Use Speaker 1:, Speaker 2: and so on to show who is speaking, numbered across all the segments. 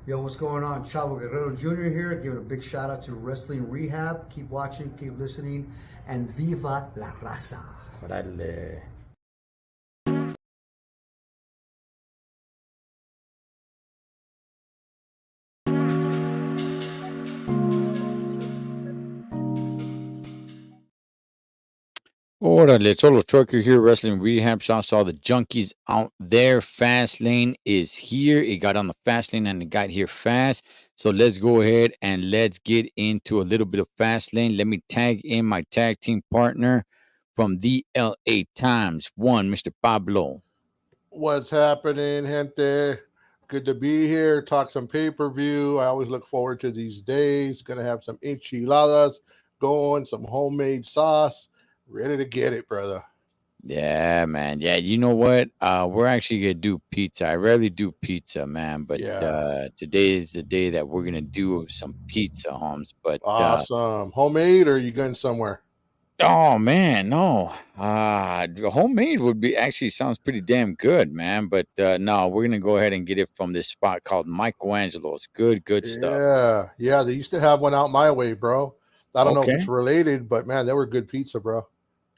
Speaker 1: Yo, what's going on? Chavo Guerrero Jr. here, giving a big shout out to Wrestling Rehab. Keep watching, keep listening, and viva la raza.
Speaker 2: Órale. Órale, Solo Trucker here, Wrestling Rehab. Shouts to all the junkies out there. FastLane is here. It got on the FastLane and it got here fast. So let's go ahead and let's get into a little bit of FastLane. Let me tag in my tag team partner from the LA Times, Mr. Pablo.
Speaker 3: What's happening, gente? Good to be here. Talk some pay-per-view. I always look forward to these days. Gonna have some enchiladas going, some homemade sauce. Ready to get it, brother.
Speaker 2: Yeah, man. Yeah, you know what? We're actually gonna do pizza. I rarely do pizza, man, but today is the day that we're gonna do some pizza, Holmes. But
Speaker 3: awesome. Homemade, or are you going somewhere?
Speaker 2: Oh man, no. Homemade would be actually sounds pretty damn good, man. But no, we're gonna go ahead and get it from this spot called Michelangelo's. Good stuff.
Speaker 3: Yeah. They used to have one out my way, bro. I don't know if it's related, but man, they were good pizza, bro.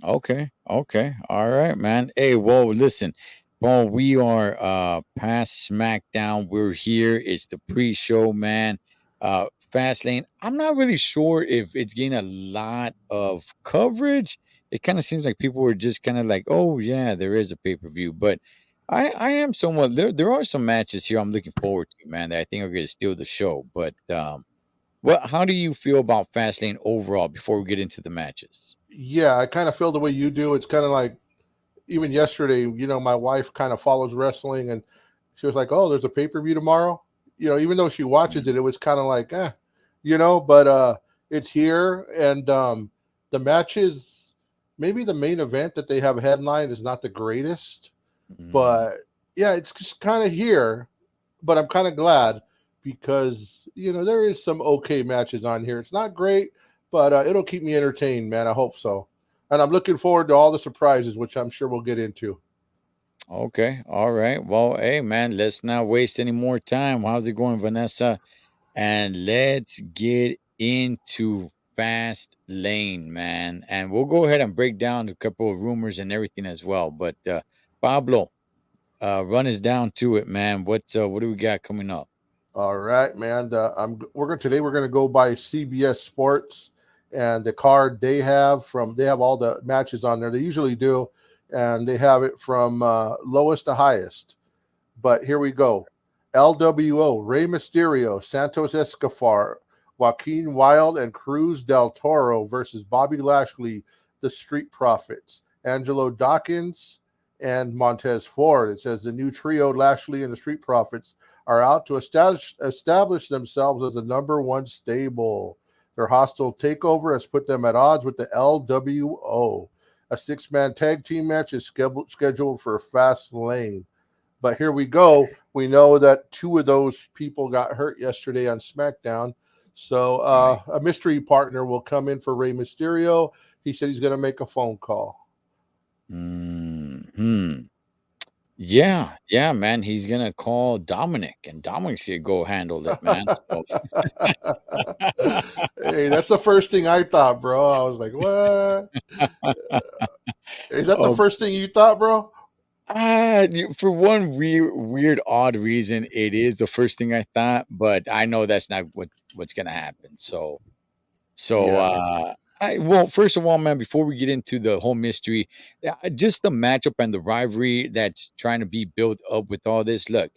Speaker 2: Okay. All right, man. Hey, well, listen, Paul, we are past SmackDown. We're here. It's the pre-show, man. Fastlane. I'm not really sure if it's getting a lot of coverage. It kind of seems like people were just kind of like, oh yeah, there is a pay-per-view. But I am somewhat there are some matches here I'm looking forward to, man, that I think are gonna steal the show. But how do you feel about Fastlane overall before we get into the matches?
Speaker 3: Yeah, I kind of feel the way you do. It's kind of like even yesterday, my wife kind of follows wrestling and she was like, oh, there's a pay-per-view tomorrow. Even though she watches it, it was kind of like, but it's here. And the matches, maybe the main event that they have headline is not the greatest, but yeah, it's just kind of here. But I'm kind of glad because, there is some okay matches on here. It's not great, but it'll keep me entertained, man. I hope so. And I'm looking forward to all the surprises, which I'm sure we'll get into.
Speaker 2: Okay. All right. Well, hey, man, let's not waste any more time. How's it going, Vanessa? And let's get into Fastlane, man. And we'll go ahead and break down a couple of rumors and everything as well. But Pablo, run us down to it, man. What do we got coming up?
Speaker 3: All right, man. We're going to go by CBS Sports and the card they have all the matches on there. They usually do, and they have it from lowest to highest. But here we go. LWO, Rey Mysterio, Santos Escobar, Joaquin Wilde, and Cruz del Toro versus Bobby Lashley, the Street Profits, Angelo Dawkins, and Montez Ford. It says the new trio, Lashley and the Street Profits, are out to establish themselves as the number one stable. Their hostile takeover has put them at odds with the LWO. A six-man tag team match is scheduled for Fastlane. But here we go. We know that two of those people got hurt yesterday on SmackDown. So a mystery partner will come in for Rey Mysterio. He said he's going to make a phone call.
Speaker 2: Yeah, man. He's gonna call Dominic, and Dominic's gonna go handle it, man. So.
Speaker 3: Hey, that's the first thing I thought, bro. I was like, what? Is that the first thing you thought, bro?
Speaker 2: For one weird, odd reason, it is the first thing I thought, but I know that's not what's gonna happen. So Well, first of all, man, before we get into the whole mystery, just the matchup and the rivalry that's trying to be built up with all this. Look,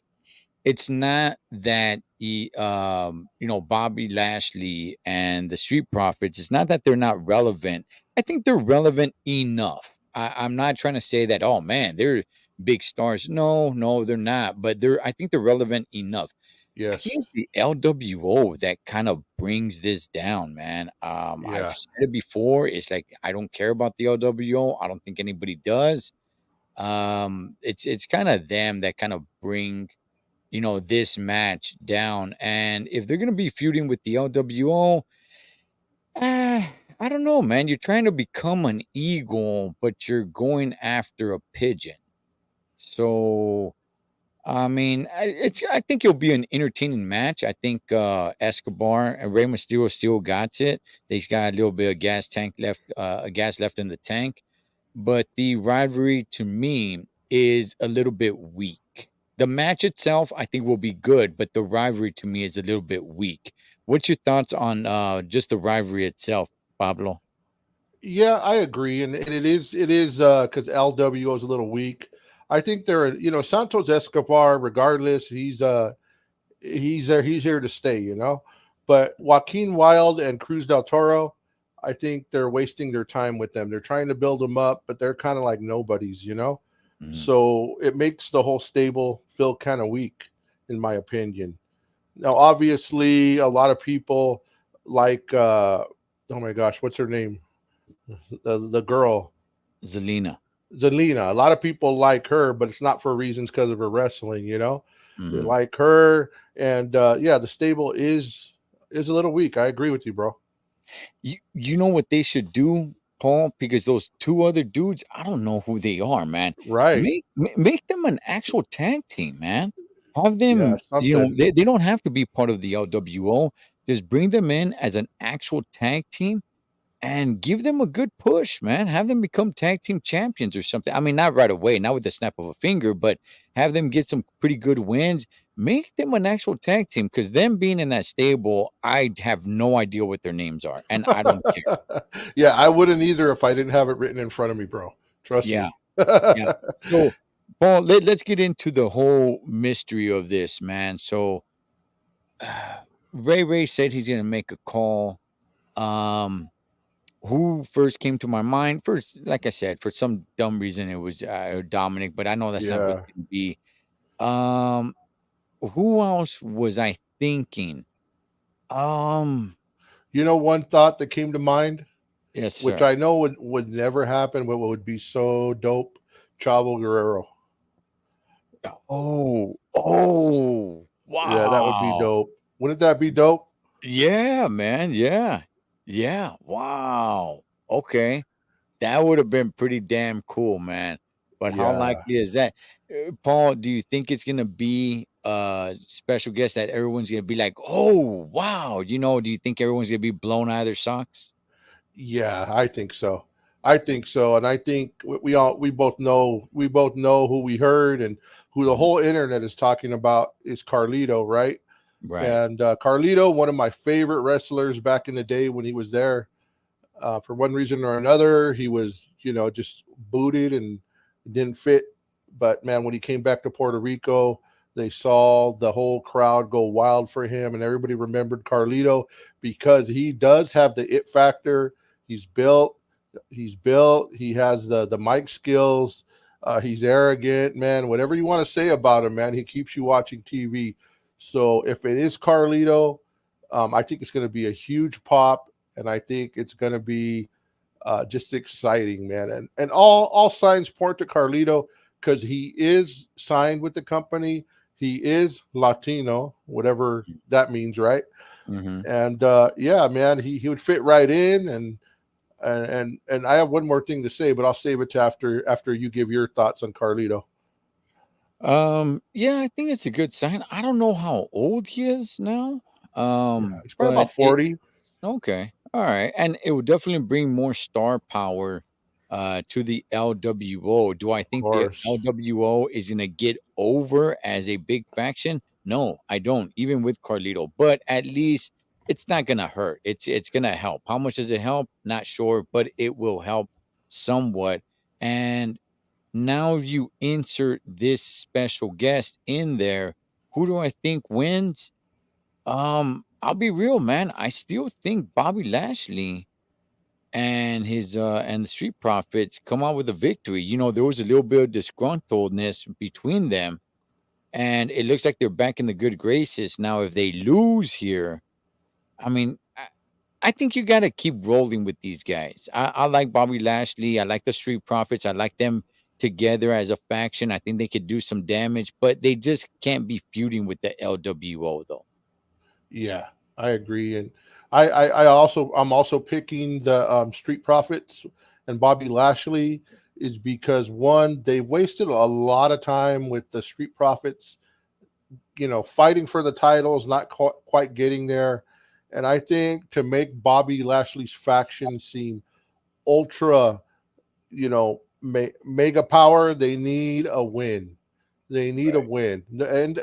Speaker 2: it's not that Bobby Lashley and the Street Profits. It's not that they're not relevant. I think they're relevant enough. I'm not trying to say that. Oh man, they're big stars. No, no, they're not. But they're. I think they're relevant enough. I think
Speaker 3: Yes.
Speaker 2: it's the LWO that kind of brings this down, man. I've
Speaker 3: Yeah.
Speaker 2: said it before. It's like I don't care about the LWO. I don't think anybody does. It's kind of them that kind of bring this match down. And if they're gonna be feuding with the LWO, I don't know, man. You're trying to become an eagle, but you're going after a pigeon. So I mean, I think it'll be an entertaining match. I think Escobar and Rey Mysterio still got it. They've got a little bit of gas left in the tank. But the rivalry to me is a little bit weak. The match itself, I think, will be good, but the rivalry to me is a little bit weak. What's your thoughts on just the rivalry itself, Pablo?
Speaker 3: Yeah, I agree, and it is because LWO is a little weak. I think they're Santos Escobar, regardless, he's there, he's here to stay, But Joaquin Wild and Cruz del Toro, I think they're wasting their time with them. They're trying to build them up, but they're kind of like nobodies.
Speaker 2: Mhm.
Speaker 3: So it makes the whole stable feel kind of weak, in my opinion. Now, obviously, a lot of people like, oh my gosh, what's her name? The girl,
Speaker 2: Zelina.
Speaker 3: Zelina. A lot of people like her, but it's not for reasons because of her wrestling. They
Speaker 2: Mhm.
Speaker 3: like her, and yeah, the stable is a little weak. I agree with you, bro.
Speaker 2: You know what they should do, Paul? Because those two other dudes, I don't know who they are, man.
Speaker 3: Right?
Speaker 2: Make them an actual tag team, man. Have
Speaker 3: Yeah,
Speaker 2: them,
Speaker 3: something.
Speaker 2: they don't have to be part of the LWO. Just bring them in as an actual tag team and give them a good push, man. Have them become tag team champions or something. I mean, not right away, not with the snap of a finger, but have them get some pretty good wins. Make them an actual tag team because them being in that stable, I have no idea what their names are, and I don't care.
Speaker 3: Yeah, I wouldn't either if I didn't have it written in front of me, bro. Trust
Speaker 2: Yeah,
Speaker 3: me.
Speaker 2: yeah. So, Paul, let's get into the whole mystery of this, man. So, Ray said he's going to make a call. Um, who first came to my mind? First, like I said, for some dumb reason, it was Dominic, but I know that's not what
Speaker 3: Yeah.
Speaker 2: it's going to be. Um, who else was I thinking? Um,
Speaker 3: One thought that came to mind,
Speaker 2: yes,
Speaker 3: which
Speaker 2: sir.
Speaker 3: I know would never happen, but would be so dope. Chavo Guerrero. Yeah, that would be
Speaker 2: Wow.
Speaker 3: dope. Wouldn't that be dope?
Speaker 2: Yeah, man. Yeah. Yeah. Wow. Okay. That would have been pretty damn cool, man. But how
Speaker 3: Yeah.
Speaker 2: likely is that? Paul, do you think it's gonna be a special guest that everyone's gonna be like, "Oh, wow," do you think everyone's gonna be blown out of their socks?
Speaker 3: Yeah, I think so. I think so, and I think we both know who we heard and who the
Speaker 2: Mhm.
Speaker 3: whole internet is talking about is Carlito, right?
Speaker 2: Right.
Speaker 3: And Carlito, one of my favorite wrestlers back in the day when he was there. For one reason or another, he was just booted and didn't fit. But man, when he came back to Puerto Rico, they saw the whole crowd go wild for him, and everybody remembered Carlito because he does have the it factor. He's built. He's built. He has the mic skills. He's arrogant, man. Whatever you want to say about him, man, he keeps you watching TV. So if it is Carlito, I think it's going to be a huge pop, and I think it's going to be just exciting, man. And all signs point to Carlito because he is signed with the company. He is Latino, whatever that means, right?
Speaker 2: Mhm.
Speaker 3: And yeah, man, he would fit right in. And I have one more thing to say, but I'll save it to after you give your thoughts on Carlito.
Speaker 2: Yeah, I think it's a good sign. I don't know how old he is now.
Speaker 3: Yeah, he's probably
Speaker 2: But
Speaker 3: about 40, of
Speaker 2: okay. All right. And it would definitely bring more star power to the LWO. Do I think the
Speaker 3: course.
Speaker 2: LWO is going to get over as a big faction? No, I don't, even with Carlito. But at least it's not gonna hurt. It's gonna help. How much does it help? Not sure, but it will help somewhat. And now you insert this special guest in there. Who do I think wins? I'll be real, man. I still think Bobby Lashley and the Street Profits come out with a victory. There was a little bit of disgruntledness between them, and it looks like they're back in the good graces. Now, if they lose here, I mean, I think you got to keep rolling with these guys. I like Bobby Lashley. I like the Street Profits. I like them together as a faction. I think they could do some damage, but they just can't be feuding with the LWO, though.
Speaker 3: Yeah, I agree, and I'm also picking the Street Profits and Bobby Lashley is because one, they wasted a lot of time with the Street Profits, fighting for the titles, not quite getting there, and I think to make Bobby Lashley's faction seem ultra, mega power, they need a win. They need a
Speaker 2: Right.
Speaker 3: win. And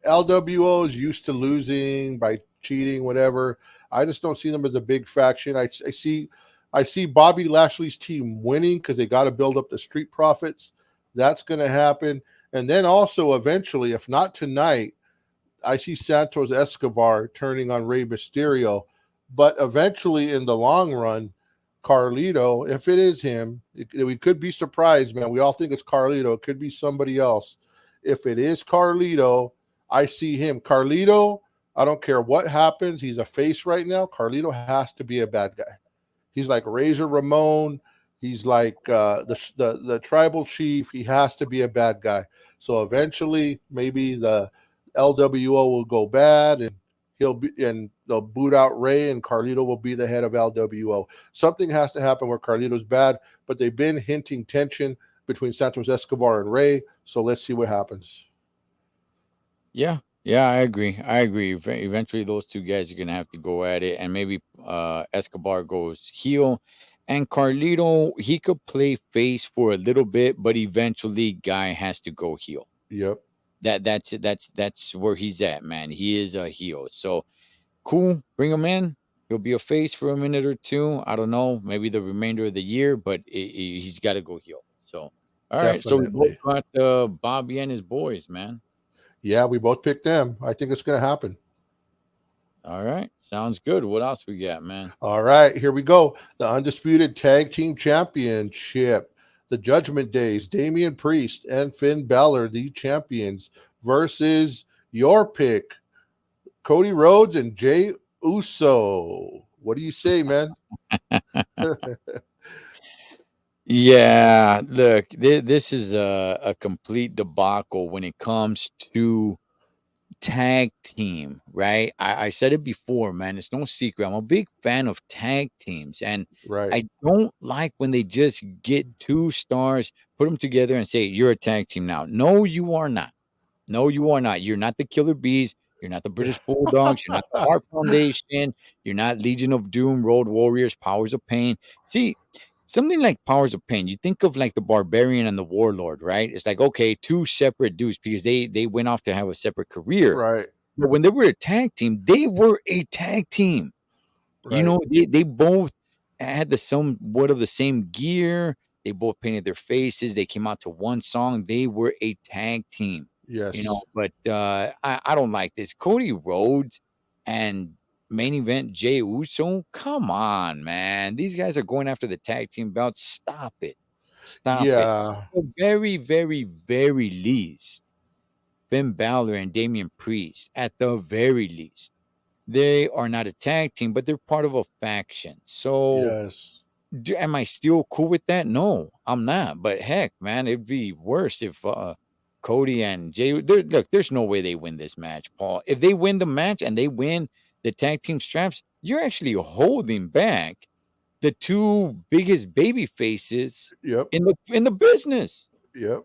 Speaker 3: LWO is used to losing by cheating, whatever. I just don't see them as a big faction. I see Bobby Lashley's team winning because they got to build up the Street Profits. That's going to happen. And then also eventually, if not tonight, I see Santos Escobar turning on Rey Mysterio. But eventually, in the long run, Carlito, if it is him, we could be surprised, man. We all think it's Carlito. It could be somebody else. If it is Carlito, I see him. Carlito, I don't care what happens. He's a face right now. Carlito has to be a bad guy. He's like Razor Ramon. He's like the tribal chief. He has to be a bad guy. So eventually, maybe the LWO will go bad, and they'll boot out Ray, and Carlito will be the head of LWO. Something has to happen where Carlito's bad, but they've been hinting tension between Santos Escobar and Ray. So let's see what happens.
Speaker 2: Yeah, yeah, I agree. I agree. Eventually, those two guys are gonna have to go at it, and maybe Escobar goes heel, and Carlito he could play face for a little bit, but eventually, guy has to go heel.
Speaker 3: Yep,
Speaker 2: That's it. That's where he's at, man. He is a heel. So cool. Bring him in. He'll be a face for a minute or two. I don't know, maybe the remainder of the year, but he's got to go heel. So, all right. So we both
Speaker 3: definitely.
Speaker 2: got Bobby and his boys, man.
Speaker 3: Yeah, we both picked them. I think it's going to happen.
Speaker 2: All right. Sounds good. What else we got, man?
Speaker 3: All right, here we go. The Undisputed Tag Team Championship. The Judgment Days, Damian Priest and Finn Balor, the champions, versus your pick, Cody Rhodes and Jay Uso. What do you say, man?
Speaker 2: Yeah, look, this is a complete debacle when it comes to tag team, right? I said it before, man. It's no secret. I'm a big fan of tag teams, and
Speaker 3: Right.
Speaker 2: I don't like when they just get two stars, put them together, and say, You're a tag team now. No, you are not. No, you are not. You're not the Killer Bees. You're not the British Bulldogs. You're not the Heart Foundation. You're not Legion of Doom, Road Warriors, Powers of Pain. See, something like Powers of Pain, you think of like the Barbarian and the Warlord, right? It's like, okay, two separate dudes because they went off to have a separate career.
Speaker 3: Right.
Speaker 2: But when they were a tag team, they were a tag team.
Speaker 3: Right.
Speaker 2: They both had the somewhat of the same gear. They both painted their faces. They came out to one song. They were a tag team,
Speaker 3: Yes.
Speaker 2: but I don't like this. Cody Rhodes and main event Jay Uso. Come on, man. These guys are going after the tag team belt. Stop it. Stop it.
Speaker 3: Yeah.
Speaker 2: The very, very, very least, Finn Balor and Damian Priest, at the very least, they are not a tag team, but they're part of a faction. So,
Speaker 3: Yes.
Speaker 2: am I still cool with that? No, I'm not. But heck, man, it'd be worse if Cody and Jay. Look, there's no way they win this match, Paul. If they win the match and they win the tag team straps, you're actually holding back the two biggest baby faces
Speaker 3: Yep.
Speaker 2: in the business.
Speaker 3: Yep.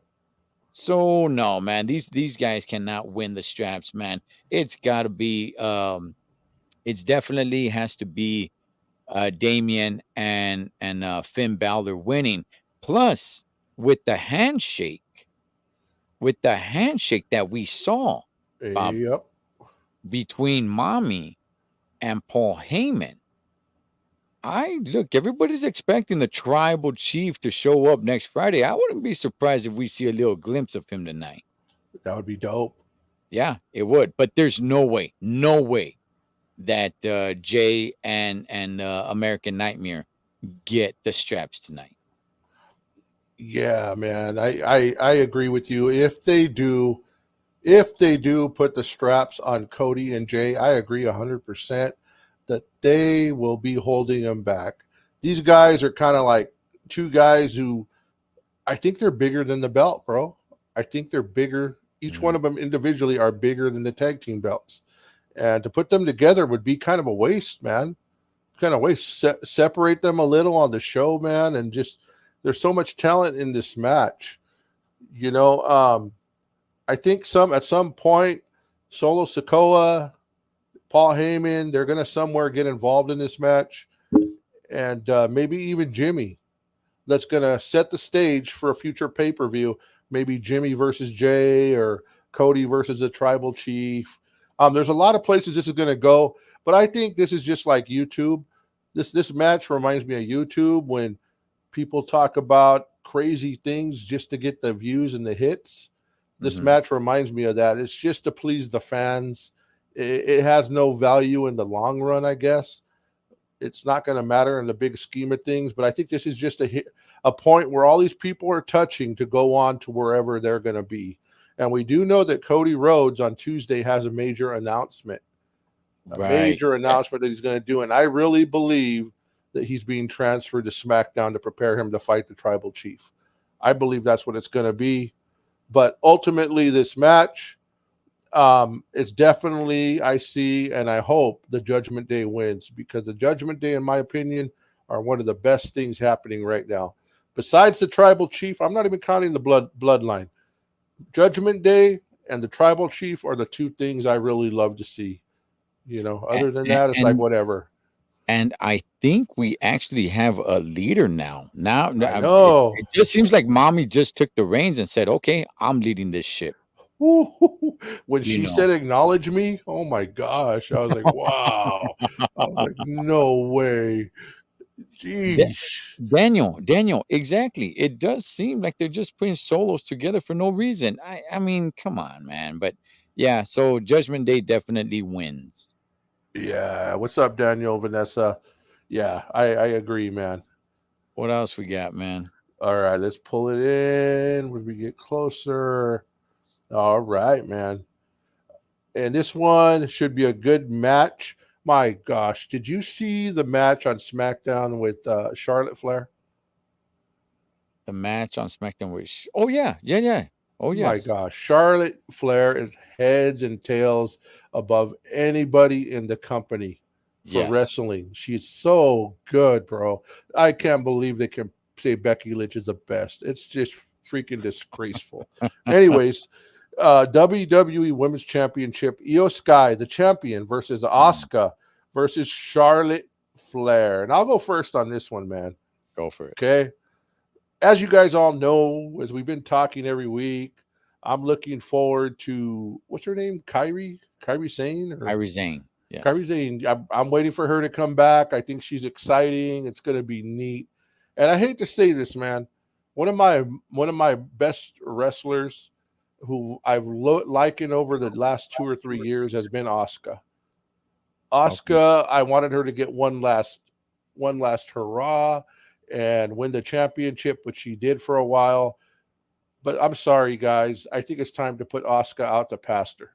Speaker 2: So no, man, these guys cannot win the straps, man. It's got to be it's definitely has to be Damien and Finn Balor winning. Plus, with the handshake, that we saw, Bob,
Speaker 3: Yep.
Speaker 2: between Mommy and Paul Heyman. Look, everybody's expecting the tribal chief to show up next Friday. I wouldn't be surprised if we see a little glimpse of him tonight.
Speaker 3: That would be dope.
Speaker 2: Yeah, it would. But there's no way that Jay and American Nightmare get the straps tonight.
Speaker 3: Yeah, man. I agree with you. If they do put the straps on Cody and Jay, I agree 100% that they will be holding them back. These guys are kind of like two guys who I think they're bigger than the belt, bro. I think they're bigger. Each one of them individually are bigger than the tag team belts. And to put them together would be kind of a waste, man. Kind of waste. Separate them a little on the show, man, and just there's so much talent in this match. You know, I think at some point, Solo Sikoa, Paul Heyman, they're gonna somewhere get involved in this match, and maybe even Jimmy. That's gonna set the stage for a future pay-per-view. Maybe Jimmy versus Jay or Cody versus the Tribal Chief. There's a lot of places this is gonna go, but I think this is just like YouTube. This match reminds me of YouTube when people talk about crazy things just to get the views and the hits. This match reminds me of that. It's just to please the fans. It has no value in the long run, I guess. It's not going to matter in the big scheme of things, but I think this is just a point where all these people are touching to go on to wherever they're going to be. And we do know that Cody Rhodes on Tuesday has a major announcement. Major announcement that he's going to do. And I really believe that he's being transferred to SmackDown to prepare him to fight the Tribal Chief. I believe that's what it's going to be. But ultimately, this match is definitely, I see, and I hope the Judgment Day wins, because the Judgment Day, in my opinion, are one of the best things happening right now. Besides the Tribal Chief, I'm not even counting the bloodline. Judgment Day and the Tribal Chief are the two things I really love to see. You know, other than that, it's like whatever.
Speaker 2: And I think we actually have a leader now.
Speaker 3: I know.
Speaker 2: It just seems like mommy just took the reins and said, "Okay, I'm leading this ship."
Speaker 3: When she said acknowledge me, oh my gosh, I was like, wow. I was like, no way. Jeez.
Speaker 2: Daniel, exactly. It does seem like they're just putting solos together for no reason. I mean, come on, man. But yeah, so Judgment Day definitely wins.
Speaker 3: Yeah. What's up, Daniel, Vanessa? Yeah, I agree, man.
Speaker 2: What else we got, man?
Speaker 3: All right, let's pull it in when we get closer. All right, man. And this one should be a good match. My gosh, did you see the match on SmackDown with Charlotte Flair?
Speaker 2: The match on SmackDown was oh yeah. Oh
Speaker 3: My
Speaker 2: yes.
Speaker 3: gosh, Charlotte Flair is heads and tails above anybody in the company for wrestling. She's so good, bro. I can't believe they can say Becky Lynch is the best. It's just freaking disgraceful. Anyways, WWE Women's Championship, Io Sky, the champion, versus Asuka versus Charlotte Flair. And I'll go first on this one, man.
Speaker 2: Go for it.
Speaker 3: Okay. As you guys all know, as we've been talking every week, I'm looking forward to, what's her name? Kairi Sane?
Speaker 2: Kairi Sane. Yes.
Speaker 3: Kairi Sane. I'm waiting for her to come back. I think she's exciting. It's going to be neat. And I hate to say this, man. One of my best wrestlers who I've likened over the last 2 or 3 years has been Asuka. Asuka, I wanted her to get one last hurrah and win the championship, which she did for a while. But I'm sorry, guys. I think it's time to put Asuka out to pasture.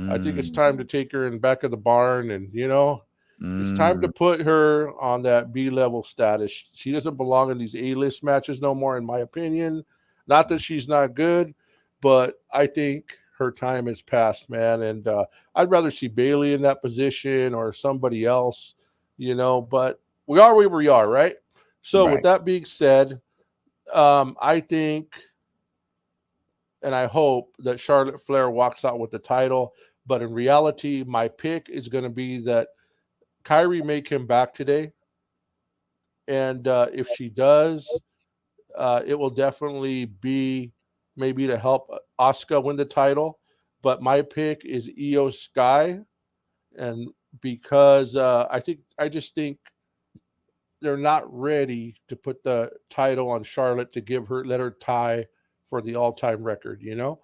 Speaker 3: I think it's time to take her in the back of the barn and, it's time to put her on that B-level status. She doesn't belong in these A-list matches no more, in my opinion. Not that she's not good, but I think her time has passed, man. And I'd rather see Bayley in that position or somebody else, but we are where we are, right? So with that being said, I think and I hope that Charlotte Flair walks out with the title. But in reality, my pick is going to be that Kyrie may come back today. And if she does, it will definitely be maybe to help Asuka win the title. But my pick is Io Sky. And because I just think they're not ready to put the title on Charlotte to give her let her tie for the all time record. You know,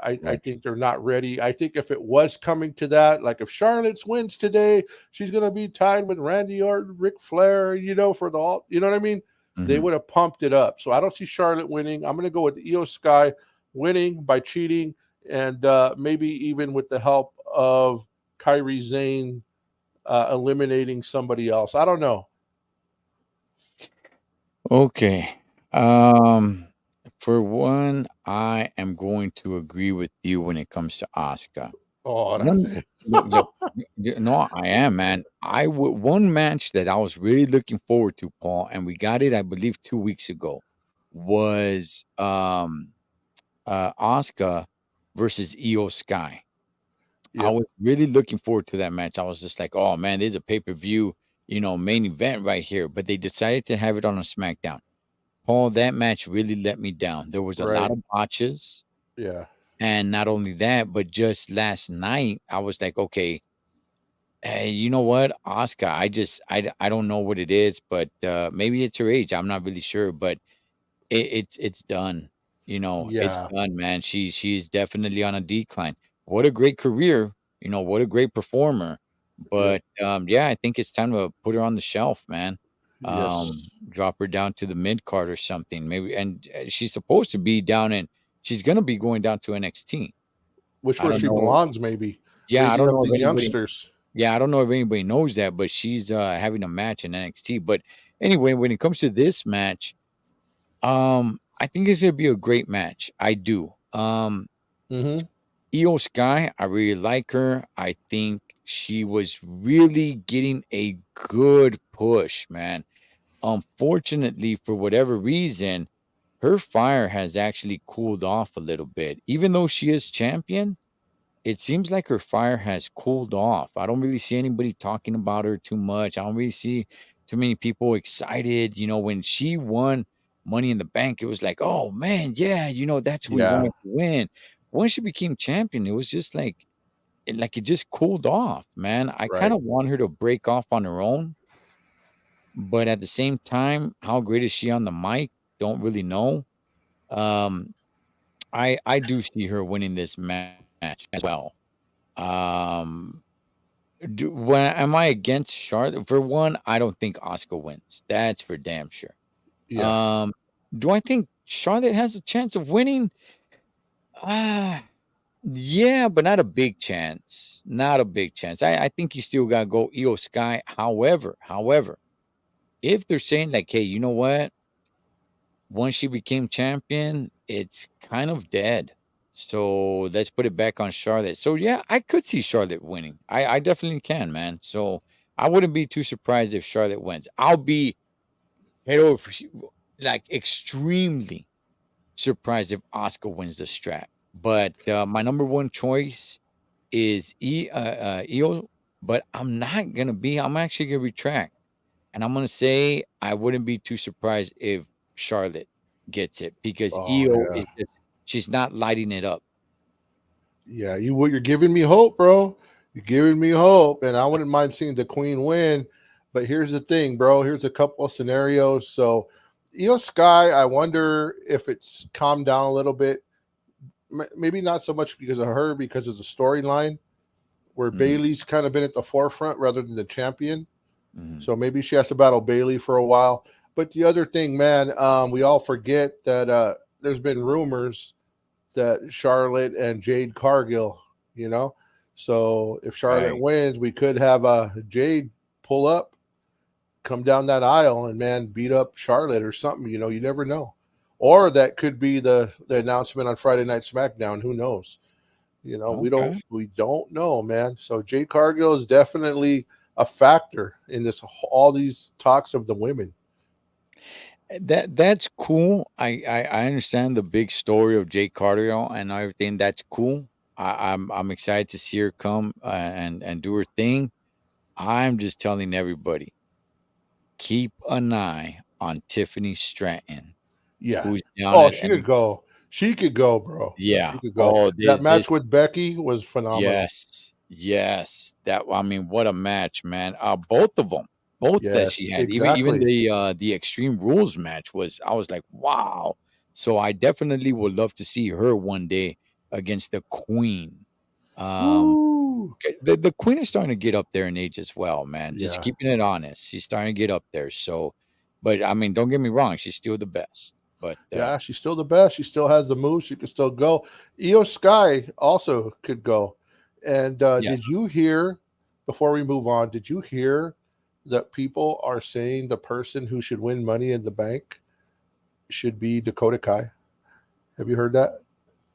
Speaker 3: I
Speaker 2: Right.
Speaker 3: think they're not ready. I think if it was coming to that, like if Charlotte wins today, she's gonna be tied with Randy Orton, Ric Flair, you know, for the all. You know what I mean? They
Speaker 2: Hmm.
Speaker 3: would have pumped it up. So I don't see Charlotte winning. I'm gonna go with Io Sky winning by cheating, and maybe even with the help of Kyrie Zane eliminating somebody else. I don't know.
Speaker 2: Okay. Um, for one, I am going to agree with you when it comes to Asuka. One,
Speaker 3: Órale.
Speaker 2: look, no, I am, man. One match that I was really looking forward to, Paul, and we got it, I believe, 2 weeks ago, was Asuka versus Io Sky. I
Speaker 3: Yep.
Speaker 2: was really looking forward to that match. I was just like, oh man, there's a pay-per-view, main event right here. But they decided to have it on a SmackDown. Paul, that match really let me down. There was a lot
Speaker 3: Right.
Speaker 2: of botches.
Speaker 3: Yeah.
Speaker 2: And not only that, but just last night, I was like, okay, hey, you know what, Oscar? I don't know what it is, but maybe it's her age. I'm not really sure, but it's done. It's
Speaker 3: Yeah.
Speaker 2: done, man. She's definitely on a decline. What a great career, what a great performer.
Speaker 3: Yep.
Speaker 2: But yeah, I think it's time to put her on the shelf, man.
Speaker 3: Yes.
Speaker 2: Drop her down to the mid card or something, maybe. And she's supposed to be down in. She's gonna be going down to NXT.
Speaker 3: Which
Speaker 2: I
Speaker 3: where
Speaker 2: don't
Speaker 3: she
Speaker 2: know.
Speaker 3: belongs, maybe.
Speaker 2: Yeah, I
Speaker 3: Raising
Speaker 2: don't
Speaker 3: up
Speaker 2: know if
Speaker 3: these
Speaker 2: anybody.
Speaker 3: youngsters.
Speaker 2: Yeah, I don't know if anybody knows that, but she's having a match in NXT. But anyway, when it comes to this match, I think it's gonna be a great match. I do.
Speaker 3: Mm-hmm.
Speaker 2: Io Sky, I really like her. I think she was really getting a good push, man. Unfortunately, for whatever reason, her fire has actually cooled off a little bit. Even though she is champion, it seems like her fire has cooled off. I don't really see anybody talking about her too much. I don't really see too many people excited. When she won Money in the Bank, it was like, oh man, yeah, that's who we
Speaker 3: Yeah.
Speaker 2: wanted to win. Once she became champion, it was just like it just cooled off, man. I kind
Speaker 3: Right.
Speaker 2: of want her to break off on her own, but at the same time, how great is she on the mic? Don't really know. Um, I do see her winning this match as well. Um, am I against Charlotte? For one, I don't think Oscar wins. That's for damn sure.
Speaker 3: Yeah.
Speaker 2: Um, do I think Charlotte has a chance of winning? Ah, yeah, but not a big chance. Not a big chance. I think you still gotta go Io Sky. However, if they're saying like, hey, you know what? Once she became champion, it's kind of dead. So let's put it back on Charlotte. So yeah, I could see Charlotte winning. I definitely can, man. So I wouldn't be too surprised if Charlotte wins. I'll be head over like extremely surprised if Oscar wins the strap. But my number one choice is Io, but I'm actually gonna retract. And I'm gonna say I wouldn't be too surprised if Charlotte gets it because
Speaker 3: Oh
Speaker 2: Io
Speaker 3: yeah.
Speaker 2: is just she's not lighting it up.
Speaker 3: Yeah. You're giving me hope, bro. You're giving me hope. And I wouldn't mind seeing the Queen win. But here's the thing, bro. Here's a couple of scenarios. So Sky, I wonder if it's calmed down a little bit. Maybe not so much because of her, because of the storyline where
Speaker 2: Mhm,
Speaker 3: Bailey's kind of been at the forefront rather than the champion.
Speaker 2: mhm.
Speaker 3: So maybe she has to battle Bailey for a while. But the other thing, man, we all forget that there's been rumors that Charlotte and Jade Cargill, you know. So if Charlotte
Speaker 2: Right.
Speaker 3: wins, we could have Jade pull up, come down that aisle, and man beat up Charlotte or something. You know, you never know. Or that could be the announcement on Friday Night SmackDown. Who knows? You know,
Speaker 2: Okay.
Speaker 3: we don't know, man. So Jade Cargill is definitely a factor in this all these talks of the women.
Speaker 2: That's cool. I understand the big story of Jake Cardio and everything. That's cool. I'm excited to see her come and do her thing. I'm just telling everybody, keep an eye on Tiffany Stratton,
Speaker 3: Yeah.
Speaker 2: who's down
Speaker 3: Oh,
Speaker 2: at
Speaker 3: she could go. She could go, bro.
Speaker 2: yeah.
Speaker 3: She could go.
Speaker 2: Oh,
Speaker 3: That
Speaker 2: this
Speaker 3: match with Becky was phenomenal.
Speaker 2: yes. Yes, I mean, what a match, man. Both of them, both that
Speaker 3: Yes,
Speaker 2: she had, even
Speaker 3: exactly.
Speaker 2: the Extreme Rules match was. I was like, wow. So I definitely would love to see her one day against the Queen. Um,
Speaker 3: Woo.
Speaker 2: the Queen is starting to get up there in age as well, man. Just
Speaker 3: Yeah.
Speaker 2: keeping it honest, she's starting to get up there. So, but I mean, don't get me wrong, she's still the best. But
Speaker 3: Yeah, she's still the best. She still has the moves. She can still go. Io Sky also could go. And
Speaker 2: yes,
Speaker 3: did you hear, before we move on, did you hear that people are saying the person who should win Money in the Bank should be Dakota Kai? Have you heard that?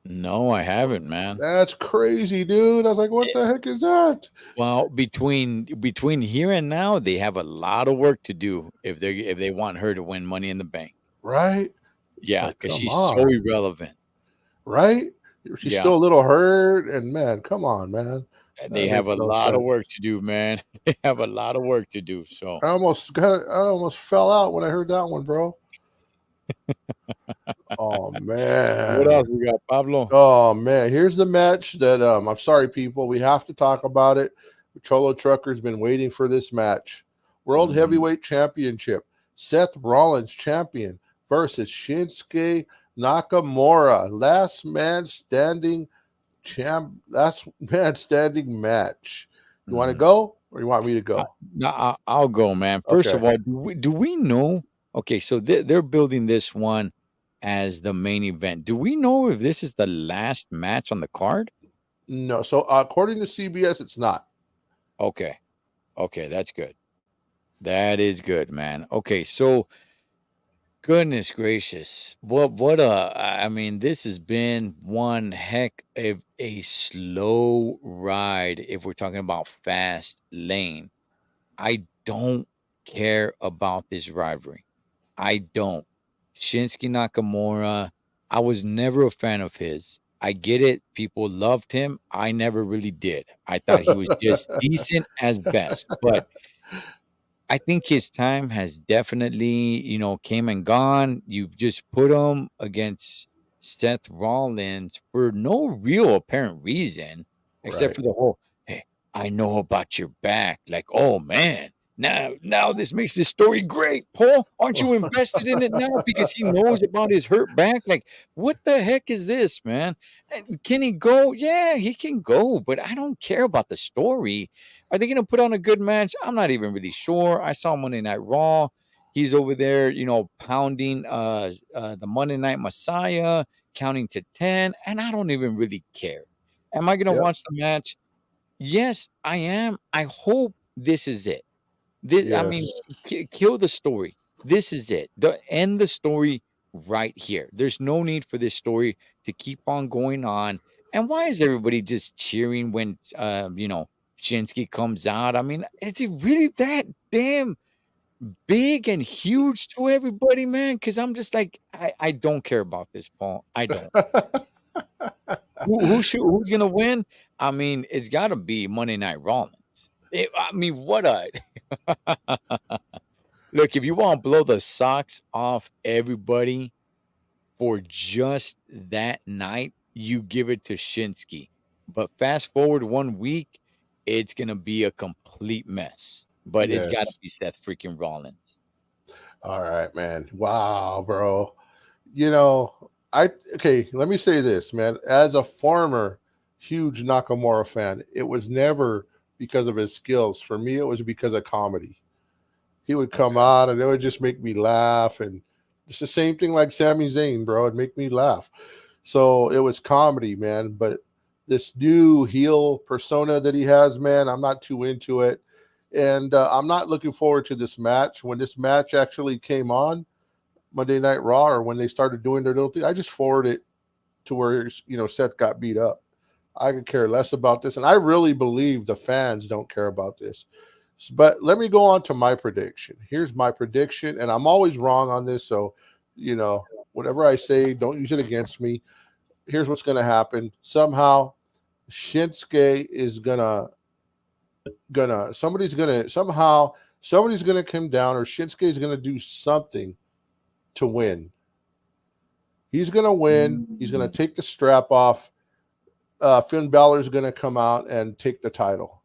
Speaker 2: no, I haven't, man.
Speaker 3: That's crazy, dude. I was like, what the heck is that?
Speaker 2: Well, between here and now, they have a lot of work to do if they want her to win Money in the Bank.
Speaker 3: Right? It's
Speaker 2: Yeah,
Speaker 3: like,
Speaker 2: because
Speaker 3: come
Speaker 2: she's so
Speaker 3: on.
Speaker 2: irrelevant.
Speaker 3: Right? She's
Speaker 2: Yeah,
Speaker 3: still a little hurt. And man, come on, man.
Speaker 2: and they
Speaker 3: That
Speaker 2: have
Speaker 3: makes
Speaker 2: a
Speaker 3: no
Speaker 2: lot of
Speaker 3: sense.
Speaker 2: work to do, man. They have a lot of work to do. So,
Speaker 3: I almost fell out when I heard that one, bro. Oh
Speaker 2: what
Speaker 3: man.
Speaker 2: else we got, Pablo?
Speaker 3: Oh man. Here's the match that I'm sorry, people. We have to talk about it. Cholo Trucker's been waiting for this match. World
Speaker 2: Mhm.
Speaker 3: Heavyweight Championship. Seth Rollins champion versus Shinsuke Nakamura. Last man standing match. You want to
Speaker 2: Mhm.
Speaker 3: go or you want me to
Speaker 2: I,
Speaker 3: go?
Speaker 2: no, I'll go, man. First
Speaker 3: Okay.
Speaker 2: of all, do we know? Okay, so they're building this one as the main event. Do we know if this is the last match on the card?
Speaker 3: No. So according to CBS, it's not.
Speaker 2: Okay, okay, that's good. That is good, man. Okay, so goodness gracious. What I mean, this has been one heck of a slow ride if we're talking about fast lane. I don't care about this rivalry. I don't. Shinsuke Nakamura, I was never a fan of his. I get it. People loved him. I never really did. I thought he was just decent as best, but I think his time has definitely, came and gone. You've just put him against Seth Rollins for no real apparent reason, except
Speaker 3: Right.
Speaker 2: for the whole, hey, I know about your back. Like, oh man, now this makes this story great. Paul, aren't you invested in it now because he knows about his hurt back? Like, what the heck is this, man? And can he go? Yeah, he can go, but I don't care about the story. Are they going to put on a good match? I'm not even really sure. I saw Monday Night Raw. He's over there, pounding the Monday Night Messiah, counting to 10, and I don't even really care. Am I going to
Speaker 3: Yep.
Speaker 2: watch the match? Yes, I am. I hope this is it. This, I mean,
Speaker 3: Yes.
Speaker 2: kill the story. This is it. End the story right here. There's no need for this story to keep on going on. And why is everybody just cheering when Shinsuke comes out? I mean, is it really that damn big and huge to everybody, man? Because I'm just like, I don't care about this, Paul. I don't. Who's gonna win? I mean, it's got to be Monday Night Rollins. I mean, what a look, if you want to blow the socks off everybody for just that night, you give it to Shinsuke. But fast forward 1 week, it's gonna be a complete mess. But it's gotta
Speaker 3: Yes.
Speaker 2: be Seth freaking Rollins.
Speaker 3: All right, man. Wow, bro. You know, I okay, let me say this, man. As a former huge Nakamura fan, it was never because of his skills. For me, it was because of comedy. He would come
Speaker 2: Okay.
Speaker 3: out and it would just make me laugh. And it's the same thing like Sami Zayn, bro. It'd make me laugh. So it was comedy, man. But this new heel persona that he has, man, I'm not too into it. And I'm not looking forward to this match. When this match actually came on Monday Night Raw, or when they started doing their little thing, I just forwarded it to where Seth got beat up. I could care less about this, and I really believe the fans don't care about this. But let me go on to my prediction. Here's my prediction, and I'm always wrong on this, so whatever I say, don't use it against me. Here's what's going to happen. Somehow, Shinsuke is gonna somebody's gonna come down, or Shinsuke is gonna do something to win. He's gonna win. He's gonna
Speaker 2: Mm.
Speaker 3: take the strap off, Finn Balor is going to come out and take the title,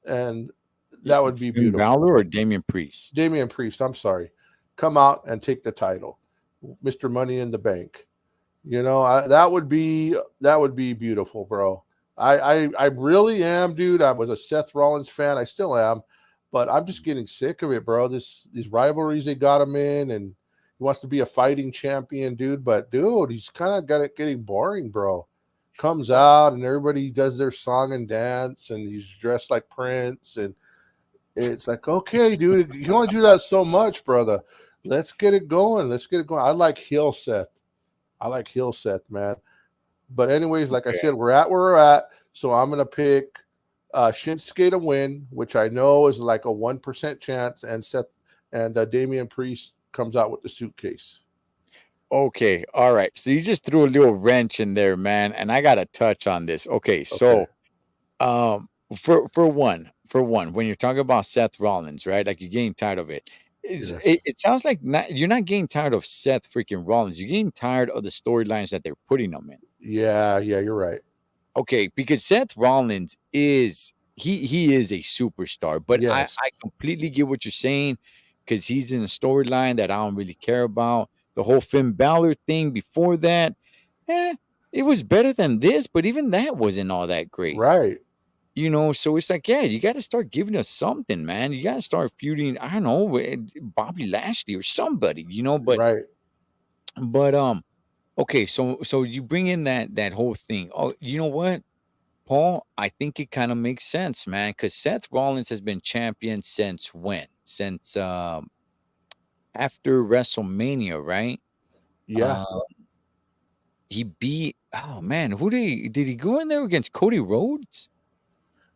Speaker 3: and that would be
Speaker 2: Finn
Speaker 3: beautiful.
Speaker 2: Balor or Damian Priest?
Speaker 3: Damian Priest, I'm sorry, come out and take the title, Mr. Money in the Bank. That would be beautiful, bro. I really am, dude. I was a Seth Rollins fan. I still am, but I'm just getting sick of it, bro. These rivalries they got him in, and he wants to be a fighting champion, dude. But dude, he's kind of got it getting boring, bro. Comes out and everybody does their song and dance, and he's dressed like Prince, and it's like, okay, dude, you can only do that so much, brother. Let's get it going. Let's get it going. I like heel Seth. Man. But anyways, like I
Speaker 2: Okay.
Speaker 3: said, we're at where we're at. So I'm gonna pick Shinsuke to win, which I know is like a 1% chance, and Damian Priest comes out with the suitcase.
Speaker 2: Okay, all right. So you just threw a little wrench in there, man, and I got to touch on this. Okay,
Speaker 3: Okay.
Speaker 2: so for one, when you're talking about Seth Rollins, right? Like you're getting tired of it.
Speaker 3: Yes.
Speaker 2: It sounds like you're not getting tired of Seth freaking Rollins. You're getting tired of the storylines that they're putting him in.
Speaker 3: Yeah, you're right.
Speaker 2: Okay, because Seth Rollins he is a superstar, but I
Speaker 3: Yes.
Speaker 2: I completely get what you're saying because he's in a storyline that I don't really care about. The whole Finn Balor thing before that, eh, it was better than this, but even that wasn't all that great.
Speaker 3: Right.
Speaker 2: So it's like, yeah, you got to start giving us something, man. You got to start feuding, I don't know, with Bobby Lashley or somebody, but
Speaker 3: Right.
Speaker 2: but okay, so you bring in that whole thing. Oh, you know what? Paul, I think it kind of makes sense, man, because Seth Rollins has been champion since when? Since after WrestleMania, right?
Speaker 3: Yeah.
Speaker 2: Uh, he beat, oh man, who did he go in there against Cody Rhodes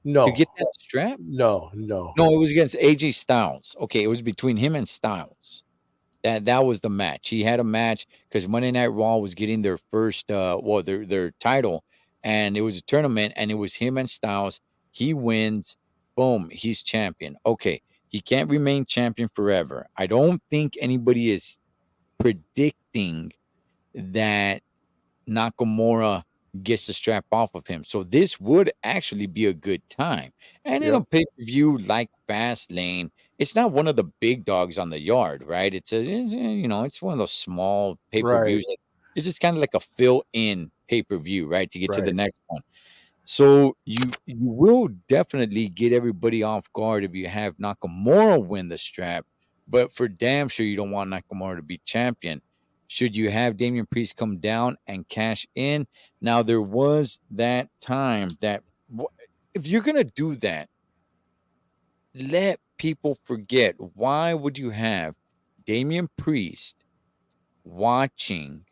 Speaker 2: to
Speaker 3: No.
Speaker 2: get that strap?
Speaker 3: No. No.
Speaker 2: No, it was against AJ Styles. Okay, it was between him and Styles. That was the match. He had a match because Monday Night Raw was getting their first their title, and it was a tournament, and it was him and Styles. He wins, boom, he's champion. Okay, he can't remain champion forever. I don't think anybody is predicting that Nakamura gets the strap off of him. So this would actually be a good time. And in a
Speaker 3: Yep.
Speaker 2: pay-per-view like FastLane, it's not one of the big dogs on the yard, right? It's one of those small
Speaker 3: Right.
Speaker 2: pay-per-views. It's just kind of like a fill-in pay-per-view, right? To get to the
Speaker 3: Right.
Speaker 2: next one. So you will definitely get everybody off guard if you have Nakamura win the strap, but for damn sure you don't want Nakamura to be champion. Should you have Damian Priest come down and cash in? Now there was that time that if you're gonna do that, let people forget. Why would you have Damian Priest watching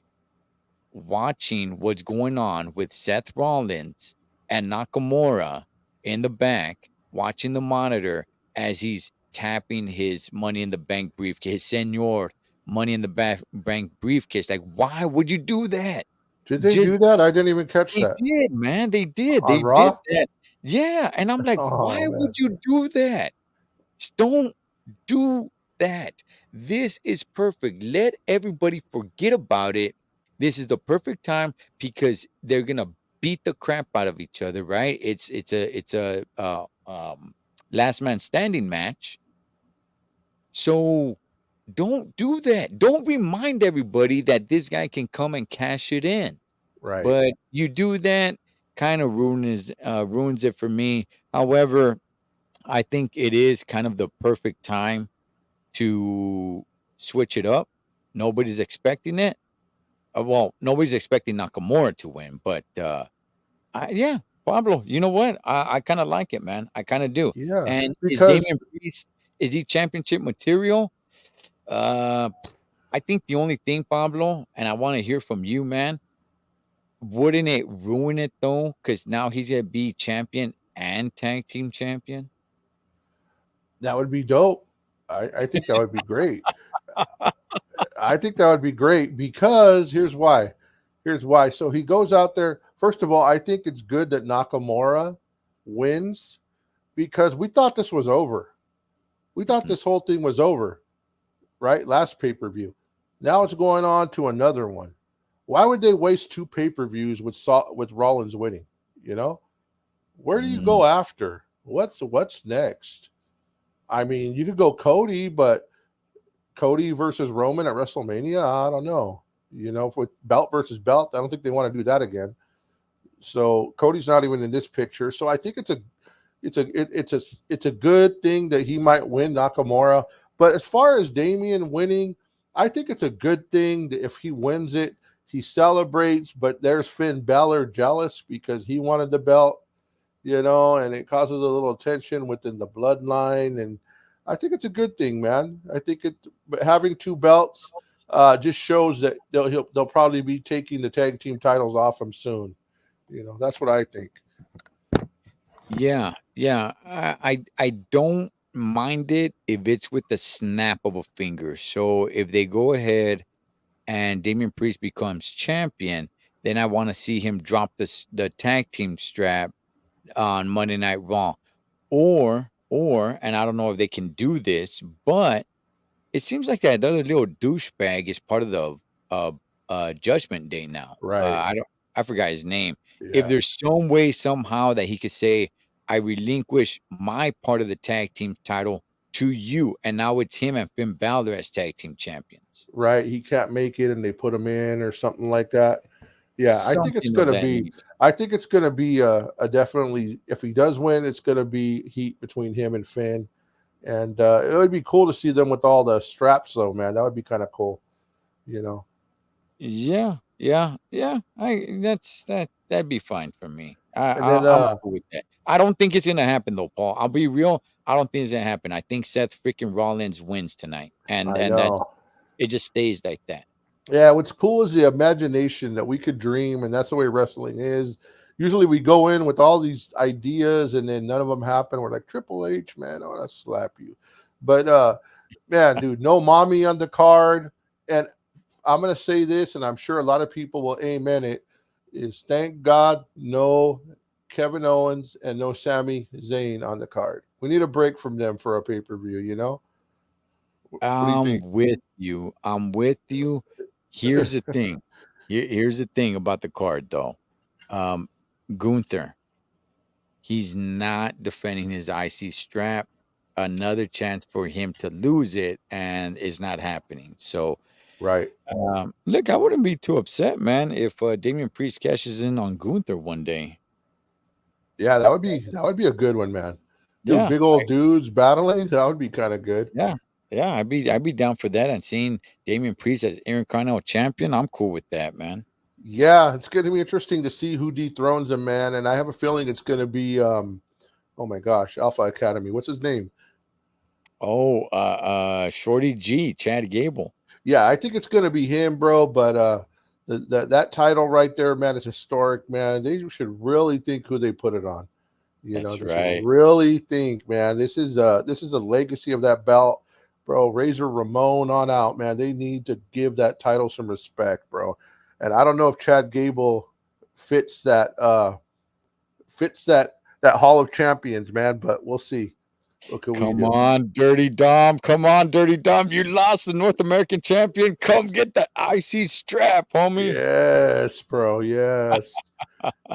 Speaker 2: what's going on with Seth Rollins and Nakamura in the back, watching the monitor as he's tapping his Money in the Bank briefcase, his Senor Money in the Bank briefcase? Like, why would you do that?
Speaker 3: Did they do
Speaker 2: Just
Speaker 3: that? I didn't even catch
Speaker 2: they
Speaker 3: that
Speaker 2: did, man. They did.
Speaker 3: on
Speaker 2: They did
Speaker 3: Raw.
Speaker 2: that. Yeah, and I'm like, why
Speaker 3: Oh
Speaker 2: would
Speaker 3: man.
Speaker 2: you do that? Don't do that. This is perfect. Let everybody forget about it. This is the perfect time because they're gonna beat the crap out of each other, right? It's a last man standing match. So don't do that. Don't remind everybody that this guy can come and cash it in.
Speaker 3: Right.
Speaker 2: But you do that, kind of ruins it for me. However, I think it is kind of the perfect time to switch it up. Nobody's expecting it. Well, nobody's expecting Nakamura to win, but yeah, Pablo. You know what? I kind of like it, man. I kind of do.
Speaker 3: Yeah.
Speaker 2: And is
Speaker 3: Because
Speaker 2: Damian Priest is he championship material? Uh, I think the only thing, Pablo, and I want to hear from you, man. Wouldn't it ruin it though? Because now he's gonna be champion and tag team champion.
Speaker 3: that would be dope. I think that would be great. I think that would be great because here's why. Here's why. So he goes out there. First of all, I think it's good that Nakamura wins because we thought this was over. We thought
Speaker 2: Mhm.
Speaker 3: this whole thing was over, right? Last pay per view. Now it's going on to another one. Why would they waste 2 pay-per-views with Rollins winning? You know, where do you
Speaker 2: Mm,
Speaker 3: go after? What's next? I mean, you could go Cody, but Cody versus Roman at WrestleMania, I don't know. You know, with belt versus belt, I don't think they want to do that again. So Cody's not even in this picture. So I think it's a good thing that he might win Nakamura. But as far as Damian winning, I think it's a good thing that if he wins it, he celebrates. But there's Finn Balor jealous because he wanted the belt, and it causes a little tension within the bloodline. And I think it's a good thing, man. I think having 2 belts just shows that they'll probably be taking the tag team titles off him soon. That's what I think.
Speaker 2: yeah, yeah. I don't mind it if it's with the snap of a finger. So if they go ahead and Damian Priest becomes champion, then I want to see him drop the tag team strap on Monday Night Raw. Or, and I don't know if they can do this, but it seems like that other little douchebag is part of the uh Judgment Day now.
Speaker 3: Right.
Speaker 2: I forgot his name. If
Speaker 3: Yeah.
Speaker 2: there's some way somehow that he could say, I relinquish my part of the tag team title to you, and now it's him and Finn Balor as tag team champions.
Speaker 3: Right. He can't make it and they put him in or something like that. Yeah, I think it's
Speaker 2: Something of
Speaker 3: gonna
Speaker 2: that
Speaker 3: be.
Speaker 2: nature.
Speaker 3: I think it's gonna be a definitely. If he does win, it's gonna be heat between him and Finn, and it would be cool to see them with all the straps, though, man. That would be kind of cool, you know.
Speaker 2: Yeah, yeah, yeah. That'd be fine for me.
Speaker 3: And then,
Speaker 2: I'm cool with that. I don't think it's gonna happen though, Paul. I'll be real. I don't think it's gonna happen. I think Seth freaking Rollins wins tonight, and
Speaker 3: I
Speaker 2: and that
Speaker 3: know.
Speaker 2: it just stays like that.
Speaker 3: Yeah, what's cool is the imagination that we could dream, and that's the way wrestling is. Usually, we go in with all these ideas, and then none of them happen. We're like Triple H, man, I want to slap you. But man, dude, no mommy on the card, and I'm gonna say this, and I'm sure a lot of people will amen it. Is thank God no Kevin Owens and no Sami Zayn on the card. We need a break from them for a pay-per-view. What do you think?
Speaker 2: I'm with you. I'm with you. Here's the thing. Here's the thing about the card though. Um, Gunther, he's not defending his IC strap. Another chance for him to lose it, and it's not happening. So
Speaker 3: Right.
Speaker 2: look, I wouldn't be too upset, man, if Damian Priest cashes in on Gunther one day.
Speaker 3: Yeah, that would be a good one, man. Dude,
Speaker 2: Yeah,
Speaker 3: big old dudes battling, that would be kind of good.
Speaker 2: yeah, yeah. I'd be down for that. And seeing Damian Priest as Intercontinental Champion, I'm cool with that, man.
Speaker 3: Yeah, it's going to be interesting to see who dethrones him, man. And I have a feeling it's going to be, oh my gosh, Alpha Academy. What's his name?
Speaker 2: Oh, Shorty G, Chad Gable.
Speaker 3: Yeah, I think it's going to be him, bro. But that title right there, man, is historic, man. They should really think who they put it on.
Speaker 2: That's
Speaker 3: They should
Speaker 2: right.
Speaker 3: really think, man. This is a legacy of that belt, bro. Razor Ramon on out, man. They need to give that title some respect, bro. And I don't know if Chad Gable fits that Hall of Champions, man. But we'll see. What can we
Speaker 2: Come
Speaker 3: do?
Speaker 2: on, Dirty Dom. Come on, Dirty Dom. You lost the North American champion. Come get the IC strap, homie.
Speaker 3: Yes, bro. Yes,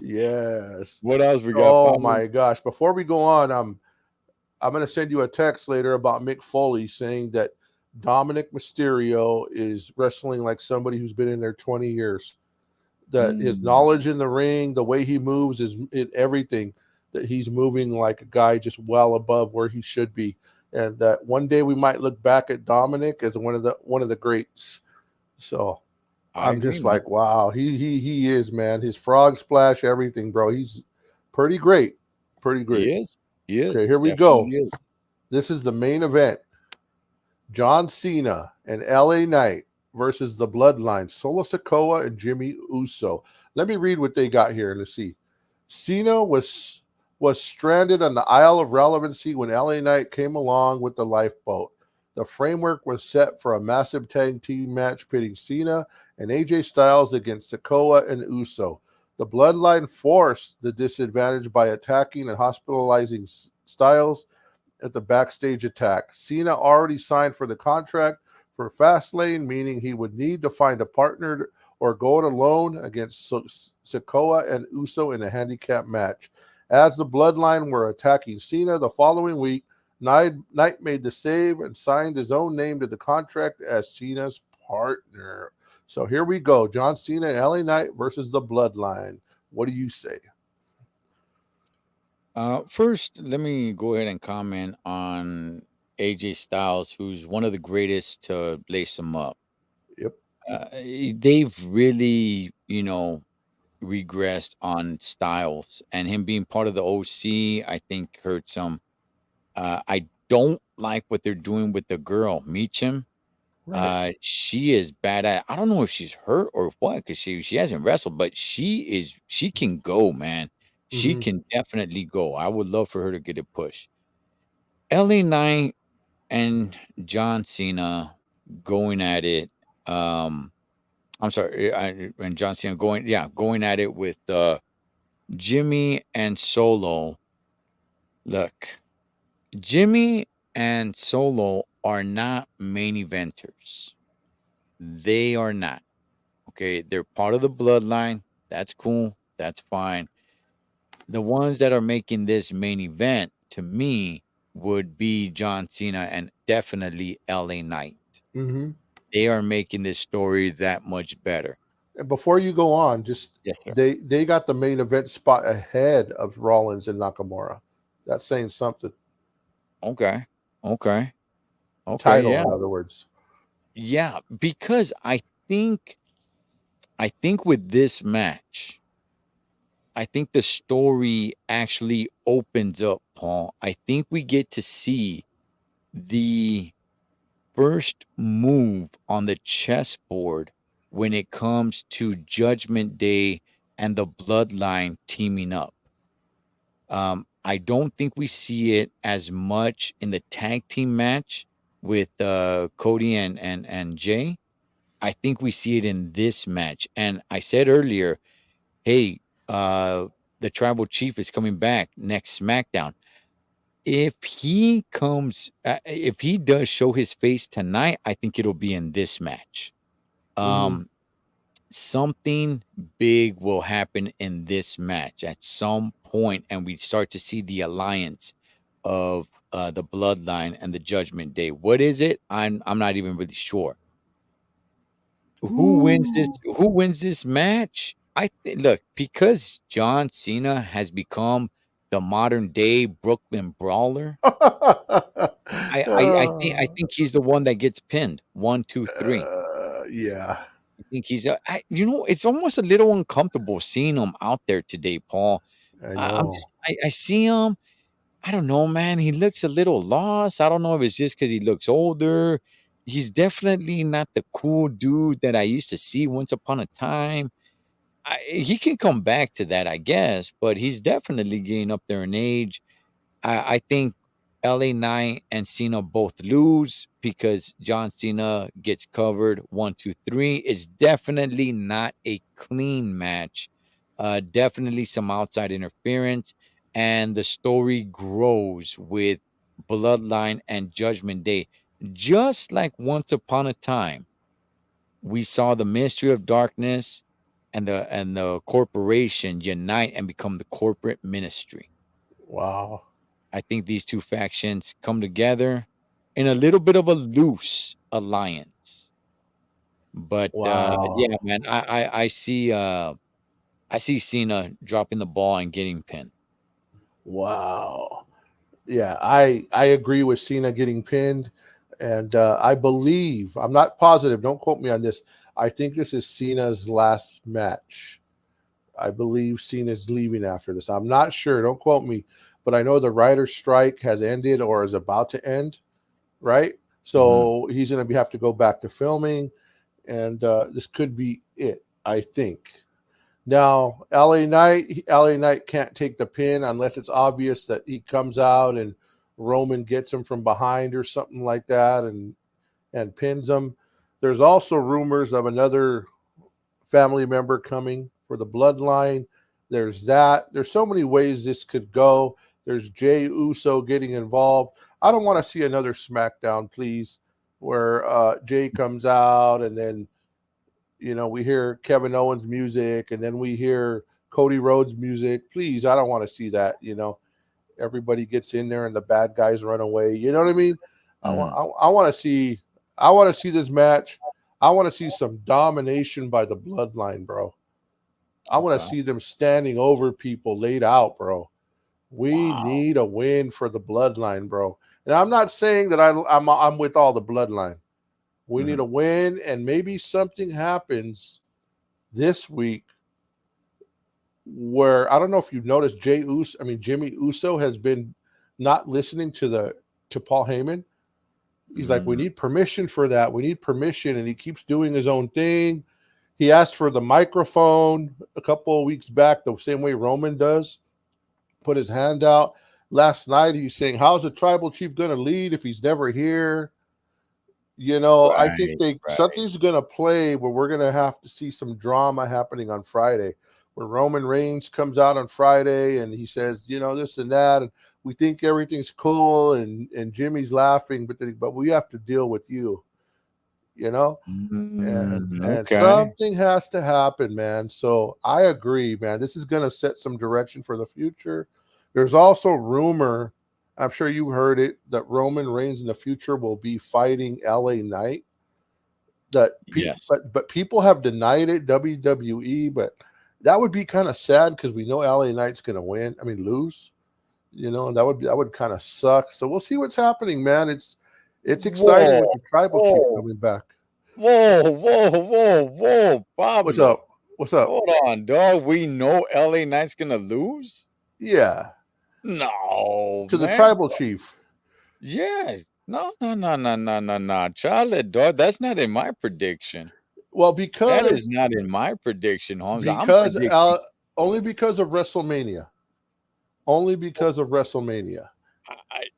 Speaker 3: yes.
Speaker 2: What else we got,
Speaker 3: Oh
Speaker 2: Pablo?
Speaker 3: my gosh! Before we go on, I'm going to send you a text later about Mick Foley saying that Dominic Mysterio is wrestling like somebody who's been in there 20 years. That his
Speaker 2: Mm.
Speaker 3: knowledge in the ring, the way he moves, is everything. That he's moving like a guy just well above where he should be, and that one day we might look back at Dominic as one of the greats. So
Speaker 2: I
Speaker 3: I'm
Speaker 2: agree,
Speaker 3: just
Speaker 2: man.
Speaker 3: like, wow, he is, man. His frog splash, everything, bro. He's pretty great, pretty great.
Speaker 2: He is. He
Speaker 3: Okay,
Speaker 2: is.
Speaker 3: here we
Speaker 2: Definitely
Speaker 3: go.
Speaker 2: is.
Speaker 3: This is the main event. John Cena and LA Knight versus the Bloodline, Solo Sikoa and Jimmy Uso. Let me read what they got here. Let's see. Cena was stranded on the Isle of Relevancy when LA Knight came along with the lifeboat. The framework was set for a massive tag team match pitting Cena and AJ Styles against Sikoa and Uso. The Bloodline forced the disadvantage by attacking and hospitalizing Styles at the backstage attack. Cena already signed for the contract for FastLane, meaning he would need to find a partner or go it alone against Sikoa and Uso in a handicap match. As the Bloodline were attacking Cena the following week, Knight made the save and signed his own name to the contract as Cena's partner. So here we go. John Cena and LA Knight versus the Bloodline. What do you say?
Speaker 2: First, let me go ahead and comment on AJ Styles, who's one of the greatest to lace him up.
Speaker 3: Yep.
Speaker 2: They've really, regressed on Styles, and him being part of the OC, I think hurts him. I don't like what they're doing with the girl, Meacham.
Speaker 3: Right.
Speaker 2: She is bad at. I don't know if she's hurt or what, because she hasn't wrestled, but she can go, man. She
Speaker 3: Mm-hmm.
Speaker 2: can definitely go. I would love for her to get a push. LA Knight and John Cena going at it. I'm sorry, and John Cena going at it with Jimmy and Solo. Look, Jimmy and Solo are not main eventers. They are not. Okay, they're part of the bloodline. That's cool. That's fine. The ones that are making this main event to me would be John Cena and definitely LA Knight.
Speaker 3: Mm-hmm.
Speaker 2: They are making this story that much better.
Speaker 3: And before you go on, just
Speaker 2: Yes, sir.
Speaker 3: they got the main event spot ahead of Rollins and Nakamura. That's saying something.
Speaker 2: Okay. Okay. Okay.
Speaker 3: Title,
Speaker 2: Yeah.
Speaker 3: in other words.
Speaker 2: Yeah. Because I think with this match, I think the story actually opens up, Paul. I think we get to see the first move on the chessboard when it comes to Judgment Day and the Bloodline teaming up. I don't think we see it as much in the tag team match with Cody and Jay. I think we see it in this match. And I said earlier, hey, the tribal chief is coming back next SmackDown. If he does show his face tonight, I think it'll be in this match.
Speaker 3: Mm-hmm.
Speaker 2: Something big will happen in this match at some point, and we start to see the alliance of the Bloodline and the Judgment Day. What is it? I'm not even really sure. Who wins this?
Speaker 3: Ooh.
Speaker 2: Who wins this match? Look, because John Cena has become the modern day Brooklyn Brawler. I think he's the one that gets pinned. 1, 2, 3.
Speaker 3: Yeah,
Speaker 2: I think it's almost a little uncomfortable seeing him out there today, Paul.
Speaker 3: I
Speaker 2: I'm
Speaker 3: know.
Speaker 2: just I see him. I don't know, man. He looks a little lost. I don't know if it's just because he looks older. He's definitely not the cool dude that I used to see once upon a time. He can come back to that, I guess, but he's definitely getting up there in age. I think LA Knight and Cena both lose because John Cena gets covered 1, 2, 3. It's definitely not a clean match. Definitely some outside interference, and the story grows with Bloodline and Judgment Day. Just like once upon a time, we saw the Ministry of Darkness and the corporation unite and become the corporate ministry.
Speaker 3: Wow.
Speaker 2: I think these two factions come together in a little bit of a loose alliance. But
Speaker 3: Wow.
Speaker 2: yeah, man, I see Cena dropping the ball and getting pinned.
Speaker 3: Wow. Yeah, I agree with Cena getting pinned, and I believe, I'm not positive. Don't quote me on this. I think this is Cena's last match. I believe Cena's leaving after this. I'm not sure. Don't quote me, but I know the writer's strike has ended or is about to end. Right,
Speaker 2: Mhm.
Speaker 3: so he's going to have to go back to filming, and this could be it. I think. Now, LA Knight can't take the pin unless it's obvious that he comes out and Roman gets him from behind or something like that and pins him. There's also rumors of another family member coming for the bloodline. There's that. There's so many ways this could go. There's Jay Uso getting involved. I don't want to see another SmackDown, please. where Jay comes out, and then we hear Kevin Owens music, and then we hear Cody Rhodes music. Please, I don't want to see that. Everybody gets in there and the bad guys run away. You know what I mean? I want
Speaker 2: Mhm.
Speaker 3: I want to see I want to see this match. I want to see some domination by the bloodline, bro. I want to
Speaker 2: Okay.
Speaker 3: see them standing over people laid out, bro. We
Speaker 2: Wow.
Speaker 3: need a win for the bloodline, bro. And I'm not saying that I'm with all the bloodline. We need
Speaker 2: Mhm.
Speaker 3: a win, and maybe something happens this week where I don't know if you've noticed Jimmy Uso has been not listening to Paul Heyman. He's like, we
Speaker 2: Mm.
Speaker 3: need permission for that. We need permission, and he keeps doing his own thing. He asked for the microphone a couple of weeks back, the same way Roman does. Put his hand out. Last night, he's saying, "How's the tribal chief going to lead if he's never here?" I think
Speaker 2: Right.
Speaker 3: they
Speaker 2: Right.
Speaker 3: something's going to play where we're going to have to see some drama happening on Friday, where Roman Reigns comes out on Friday and he says, this and that, and we think everything's cool, and Jimmy's laughing, but we have to deal with you, you know, and
Speaker 2: Okay.
Speaker 3: something has to happen, man. So I agree, man. This is going to set some direction for the future. There's also rumor, I'm sure you heard it, that Roman Reigns in the future will be fighting LA Knight.
Speaker 2: Yes.
Speaker 3: But people have denied it, WWE, but that would be kind of sad because we know LA Knight's going to win. I mean, lose. And that would kind of suck. So we'll see what's happening, man. It's exciting
Speaker 2: Whoa.
Speaker 3: with the tribal chief
Speaker 2: Whoa.
Speaker 3: coming back.
Speaker 2: Whoa. Whoa. Whoa. Whoa.
Speaker 3: What's
Speaker 2: Pablo.
Speaker 3: up? What's up?
Speaker 2: Hold on, dog. We know LA Knight's gonna lose?
Speaker 3: Yeah,
Speaker 2: No,
Speaker 3: to the
Speaker 2: man.
Speaker 3: tribal chief.
Speaker 2: Yes. No, no, no, no, no, no, no. Charlotte, dog. That's not in my prediction.
Speaker 3: Well,
Speaker 2: That is not in my prediction, Holmes. I'm
Speaker 3: because
Speaker 2: predicting.
Speaker 3: only because of WrestleMania. Only because of WrestleMania.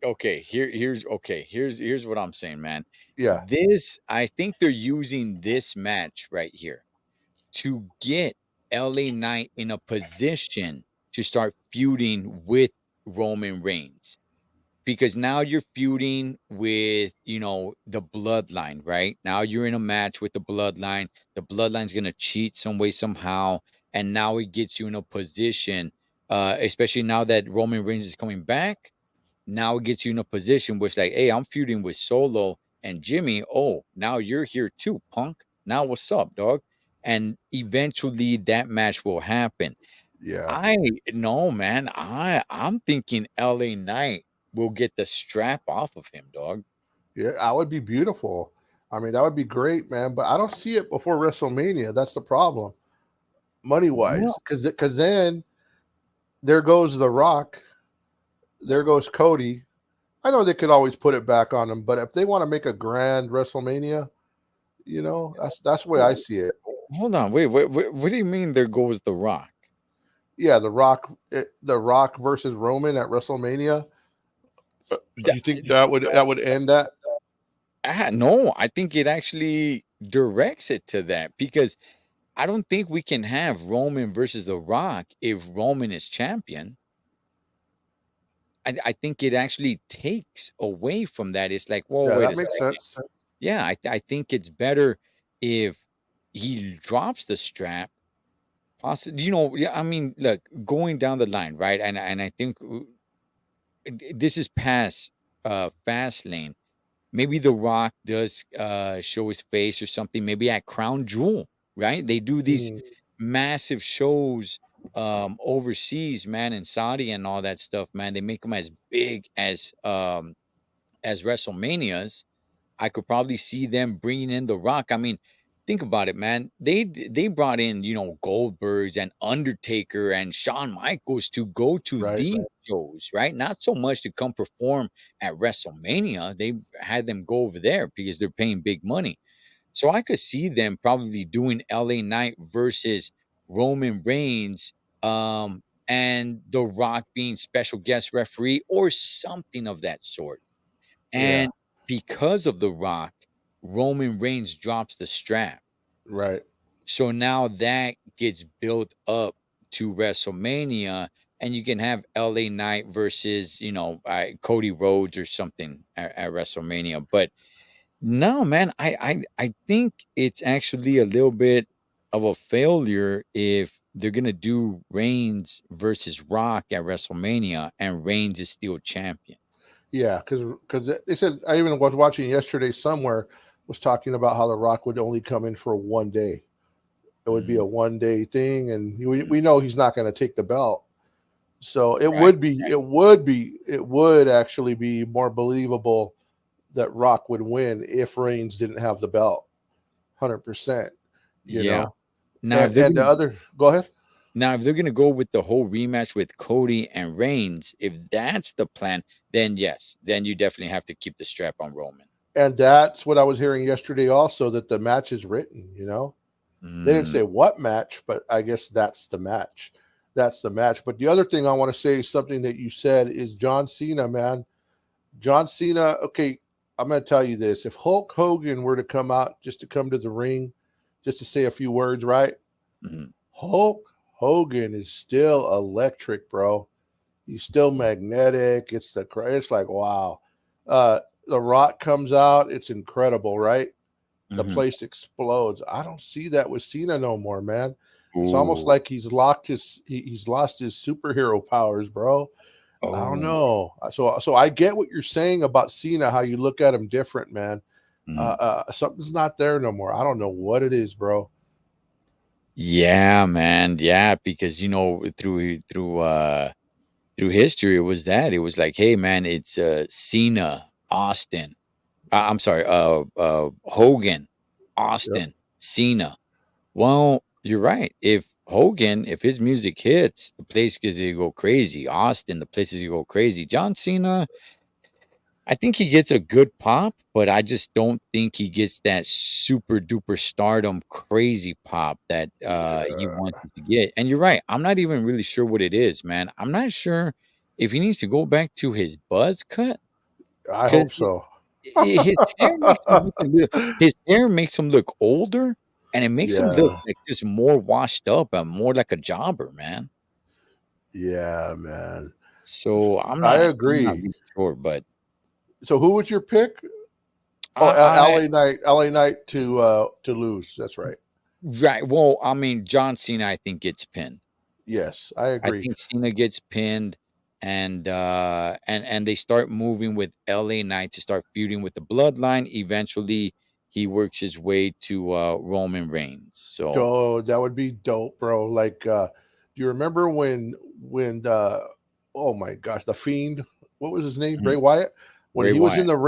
Speaker 2: Okay. Here's what I'm saying, man.
Speaker 3: Yeah,
Speaker 2: I think they're using this match right here to get LA Knight in a position to start feuding with Roman Reigns. Because now you're feuding with, the bloodline, right? Now you're in a match with the bloodline. The bloodline's going to cheat some way, somehow. And now it gets you in a position, especially now that Roman Reigns is coming back. Now it gets you in a position where it's like, hey, I'm feuding with Solo and Jimmy. Oh, now you're here too, punk. Now what's up, dog? And eventually that match will happen.
Speaker 3: yeah,
Speaker 2: I no man. I'm thinking LA Knight will get the strap off of him, dog.
Speaker 3: yeah. That would be beautiful. I mean, that would be great, man. But I don't see it before WrestleMania. That's the problem, money
Speaker 2: Well,
Speaker 3: wise. Because then there goes The Rock. There goes Cody. I know they could always put it back on them, but if they want to make a grand WrestleMania, that's the way I
Speaker 2: ho-
Speaker 3: see it.
Speaker 2: hold on, wait. What do you mean? There goes the Rock?
Speaker 3: Yeah, the Rock versus Roman at WrestleMania.
Speaker 2: That,
Speaker 3: You think that would end that?
Speaker 2: no, I think it actually directs it to that because I don't think we can have Roman versus the Rock if Roman is champion. I think it actually takes away from that. It's like, whoa,
Speaker 3: Yeah,
Speaker 2: wait
Speaker 3: that
Speaker 2: a
Speaker 3: makes
Speaker 2: second.
Speaker 3: sense.
Speaker 2: Yeah, I think it's better if he drops the strap. Possibly, yeah. I mean, look, going down the line, right? And I think this is past FastLane. Maybe The Rock does show his face or something. Maybe at Crown Jewel, right? They do these
Speaker 3: Mm,
Speaker 2: massive shows overseas, man, in Saudi and all that stuff, man. They make them as big as WrestleManias. I could probably see them bringing in The Rock. I mean, think about it, man. They brought in, Goldbergs and Undertaker and Shawn Michaels to go to
Speaker 3: right.
Speaker 2: these shows, right? Not so much to come perform at WrestleMania. They had them go over there because they're paying big money. So I could see them probably doing LA Knight versus Roman Reigns, and The Rock being special guest referee or something of that sort.
Speaker 3: Yeah,
Speaker 2: And because of The Rock, Roman Reigns drops the strap.
Speaker 3: right.
Speaker 2: So now that gets built up to WrestleMania, and you can have LA Knight versus, Cody Rhodes or something at WrestleMania. But No, man. I think it's actually a little bit of a failure if they're gonna do Reigns versus Rock at WrestleMania and Reigns is still champion.
Speaker 3: Yeah, because they said, I even was watching yesterday somewhere, was talking about how The Rock would only come in for 1 day. It would be
Speaker 2: Mm,
Speaker 3: a 1 day thing, and we know he's not going to take the belt. So
Speaker 2: right.
Speaker 3: it would actually be more believable that Rock would win if Reigns didn't have the belt, 100%. You
Speaker 2: Yeah.
Speaker 3: know,
Speaker 2: Now if they're
Speaker 3: and the
Speaker 2: gonna
Speaker 3: other, go ahead.
Speaker 2: Now, if they're gonna go with the whole rematch with Cody and Reigns, if that's the plan, then yes, then you definitely have to keep the strap on Roman.
Speaker 3: And that's what I was hearing yesterday also, that the match is written. They didn't
Speaker 2: Mm,
Speaker 3: say what match, but I guess that's the match. That's the match. But the other thing I want to say, something that you said, is John Cena, man. John Cena, okay, I'm going to tell you this. If Hulk Hogan were to come out, just to come to the ring, just to say a few words, right?
Speaker 2: mhm.
Speaker 3: Hulk Hogan is still electric, bro. He's still magnetic. It's like, wow. The Rock comes out, it's incredible, right? The
Speaker 2: Mhm.
Speaker 3: place explodes. I don't see that with Cena no more, man. It's almost
Speaker 2: Ooh.
Speaker 3: like he's lost his superhero powers, bro. I don't
Speaker 2: Oh.
Speaker 3: know. So I get what you're saying about Cena, how you look at him different, man.
Speaker 2: Mm.
Speaker 3: Something's not there no more. I don't know what it is, bro.
Speaker 2: Yeah, man. Yeah, because through history, it was that. It was like, hey, man, it's Cena, Austin. I'm sorry, Hogan,
Speaker 3: Yep.
Speaker 2: Austin, Cena. Well, you're right. If his music hits, the place is gonna go crazy. Austin, the place is gonna go crazy. John Cena, I think he gets a good pop, but I just don't think he gets that super duper stardom crazy pop that he
Speaker 3: Yeah,
Speaker 2: wants to get. And you're right. I'm not even really sure what it is, man. I'm not sure if he needs to go back to his buzz cut
Speaker 3: I
Speaker 2: because
Speaker 3: hope so.
Speaker 2: his hair makes him look older, and it makes him look
Speaker 3: Yeah,
Speaker 2: like just more washed up and more like a jobber, man.
Speaker 3: yeah, man.
Speaker 2: So
Speaker 3: I
Speaker 2: I'm not
Speaker 3: agree.
Speaker 2: really sure, but
Speaker 3: So who was your pick? Oh,
Speaker 2: I
Speaker 3: LA Knight to lose. That's right.
Speaker 2: right. Well, I mean, John Cena, I think gets pinned.
Speaker 3: Yes, I
Speaker 2: I
Speaker 3: agree.
Speaker 2: think Cena gets pinned, and they start moving with LA Knight to start feuding with the Bloodline. Eventually, he works his way to Roman Reigns. So.
Speaker 3: Oh, that would be dope, bro. Like, do you remember when oh my gosh, the Fiend, what was his name? Bray
Speaker 2: Mhm.
Speaker 3: Wyatt? When
Speaker 2: Bray
Speaker 3: he was in
Speaker 2: Wyatt.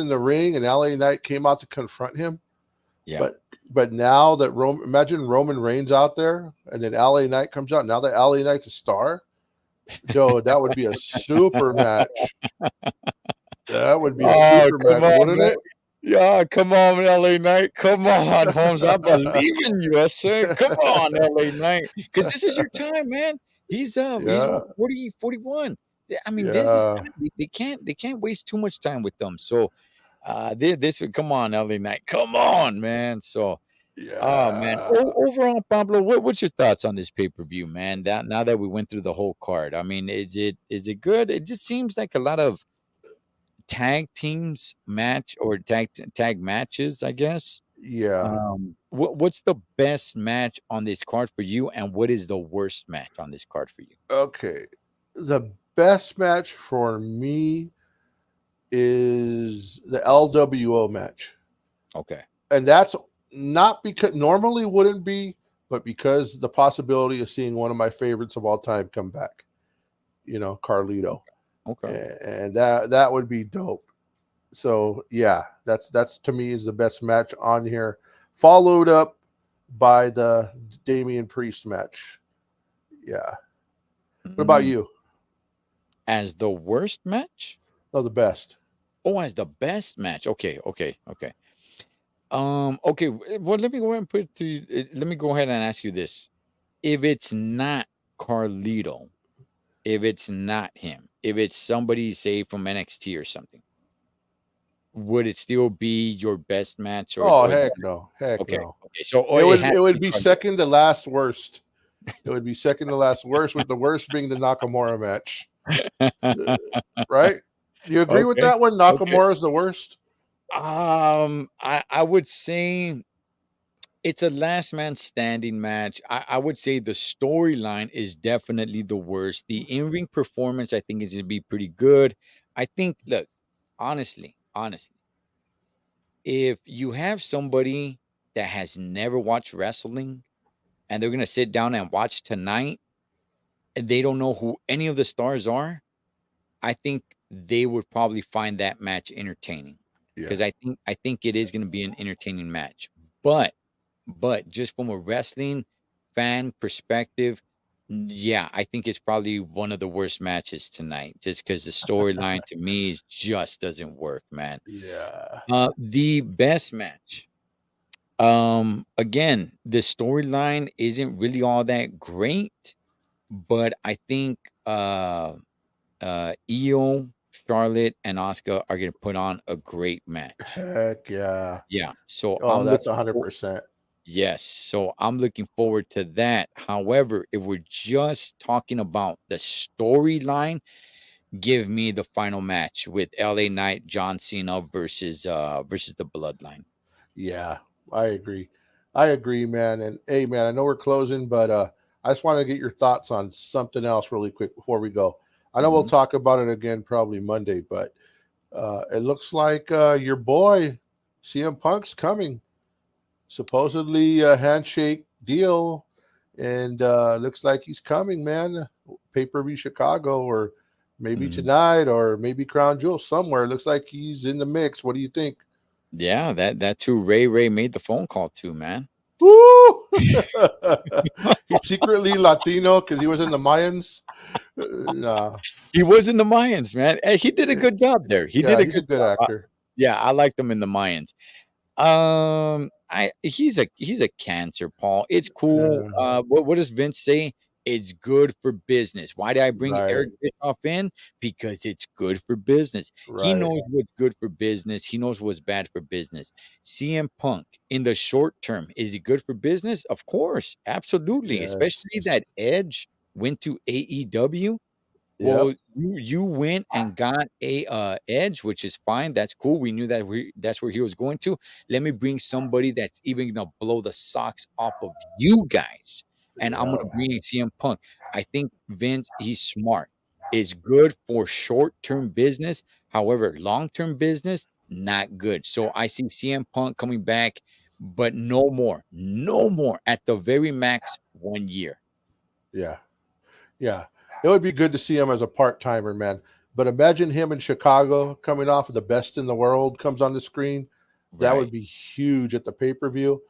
Speaker 3: the ring, and LA Knight came out to confront him.
Speaker 2: Yeah.
Speaker 3: But now that imagine Roman Reigns out there, and then LA Knight comes out. Now that LA Knight's a star, dude, that would be a super match. That would be a
Speaker 2: Oh,
Speaker 3: super
Speaker 2: come
Speaker 3: match,
Speaker 2: on,
Speaker 3: wouldn't
Speaker 2: man.
Speaker 3: it?
Speaker 2: Yeah, come on, LA Knight. Come on, Holmes. I believe in you. I said, come on, LA Knight. Because this is your time, man. He's
Speaker 3: Yeah,
Speaker 2: what, 40, 41. I mean, this is
Speaker 3: yeah,
Speaker 2: time. They can't waste too much time with them. So this would come on, LA Knight. Come on, man. So oh man.
Speaker 3: yeah.
Speaker 2: Overall, Pablo, what's your thoughts on this pay-per-view, man? That now that we went through the whole card. I mean, is it good? It just seems like a lot of tag teams match or tag matches, I guess.
Speaker 3: Yeah.
Speaker 2: What's the best match on this card for you, and what is the worst match on this card for you?
Speaker 3: Okay. The best match for me is the LWO match.
Speaker 2: Okay.
Speaker 3: And that's not because normally wouldn't be, but because the possibility of seeing one of my favorites of all time come back, Carlito.
Speaker 2: Okay.
Speaker 3: And that would be dope. So yeah, that's to me is the best match on here. Followed up by the Damian Priest match. Yeah. What about
Speaker 2: Mm.
Speaker 3: you?
Speaker 2: As the worst match?
Speaker 3: Oh, the best.
Speaker 2: Oh, as the best match. Okay. Okay. Okay. Okay. Well, let me go ahead and put it to you. Let me go ahead and ask you this: if it's not Carlito, if it's not him, if it's somebody say from NXT or something, would it still be your best match
Speaker 3: Oh,
Speaker 2: or
Speaker 3: heck no. Heck
Speaker 2: okay,
Speaker 3: no.
Speaker 2: okay. So
Speaker 3: It
Speaker 2: it
Speaker 3: would
Speaker 2: has
Speaker 3: it
Speaker 2: to
Speaker 3: would
Speaker 2: be
Speaker 3: be
Speaker 2: Carlito.
Speaker 3: second to last worst. It would be second to last worst, with the worst being the Nakamura match. Right? Do you agree with
Speaker 2: Okay.
Speaker 3: that one?
Speaker 2: Okay.
Speaker 3: Nakamura is the worst?
Speaker 2: I would say it's a last man standing match. I would say the storyline is definitely the worst. The in ring performance, I think, is going to be pretty good. I think, look, honestly, if you have somebody that has never watched wrestling and they're going to sit down and watch tonight and they don't know who any of the stars are, I think they would probably find that match entertaining
Speaker 3: Yeah.
Speaker 2: because I think it is going to be an entertaining match. But just from a wrestling fan perspective, yeah, I think it's probably one of the worst matches tonight just because the storyline to me just doesn't work, man.
Speaker 3: Yeah.
Speaker 2: The best match. Again, the storyline isn't really all that great, but I think Io, Charlotte, and Asuka are gonna put on a great match.
Speaker 3: Heck yeah.
Speaker 2: Yeah, so
Speaker 3: Oh,
Speaker 2: I'm
Speaker 3: that's
Speaker 2: looking
Speaker 3: 100%.
Speaker 2: yes, so I'm looking forward to that. However, if we're just talking about the storyline, give me the final match with LA Knight, John Cena versus the Bloodline.
Speaker 3: Yeah, I agree. I agree, man. And hey, man, I know we're closing, but I just want to get your thoughts on something else really quick before we go. I know we'll
Speaker 2: Mhm.
Speaker 3: talk about it again probably Monday, but it looks like your boy CM Punk's coming. Supposedly a handshake deal, and looks like he's coming, man. Pay per view Chicago, or maybe
Speaker 2: Mhm.
Speaker 3: tonight, or maybe Crown Jewel somewhere. Looks like he's in the mix. What do you think?
Speaker 2: Yeah, that's who Ray made the phone call to, man.
Speaker 3: Woo! He's secretly Latino because he was in the Mayans. Nah.
Speaker 2: He was in the Mayans, man. He did a good job there. He did
Speaker 3: Yeah,
Speaker 2: a
Speaker 3: he's a
Speaker 2: good
Speaker 3: good
Speaker 2: job.
Speaker 3: actor.
Speaker 2: Yeah, I liked him in the Mayans. I he's a cancer, Paul. It's cool.
Speaker 3: Uh,
Speaker 2: What does Vince say? It's good for business. Why did I bring
Speaker 3: right,
Speaker 2: Eric Bischoff in? Because it's good for business. He
Speaker 3: right.
Speaker 2: knows what's good for business. He knows what's bad for business. CM Punk in the short term, is he good for business? Of course, absolutely. Especially
Speaker 3: Yes.
Speaker 2: that Edge went to AEW.
Speaker 3: Yep.
Speaker 2: Well, you went and got a edge, which is fine. That's cool. We knew that that's where he was going to. Let me bring somebody that's even gonna blow the socks off of you guys, and I'm
Speaker 3: Yep.
Speaker 2: gonna bring in CM Punk. I think Vince, he's smart. Is good for short-term business. However, long-term business, not good. So I see CM Punk coming back, but no more, no more. At the very max, 1 year.
Speaker 3: Yeah. Yeah. It would be good to see him as a part timer, man. But imagine him in Chicago coming off of the best in the world comes on the screen. That would
Speaker 2: Right.
Speaker 3: be huge at the pay per view.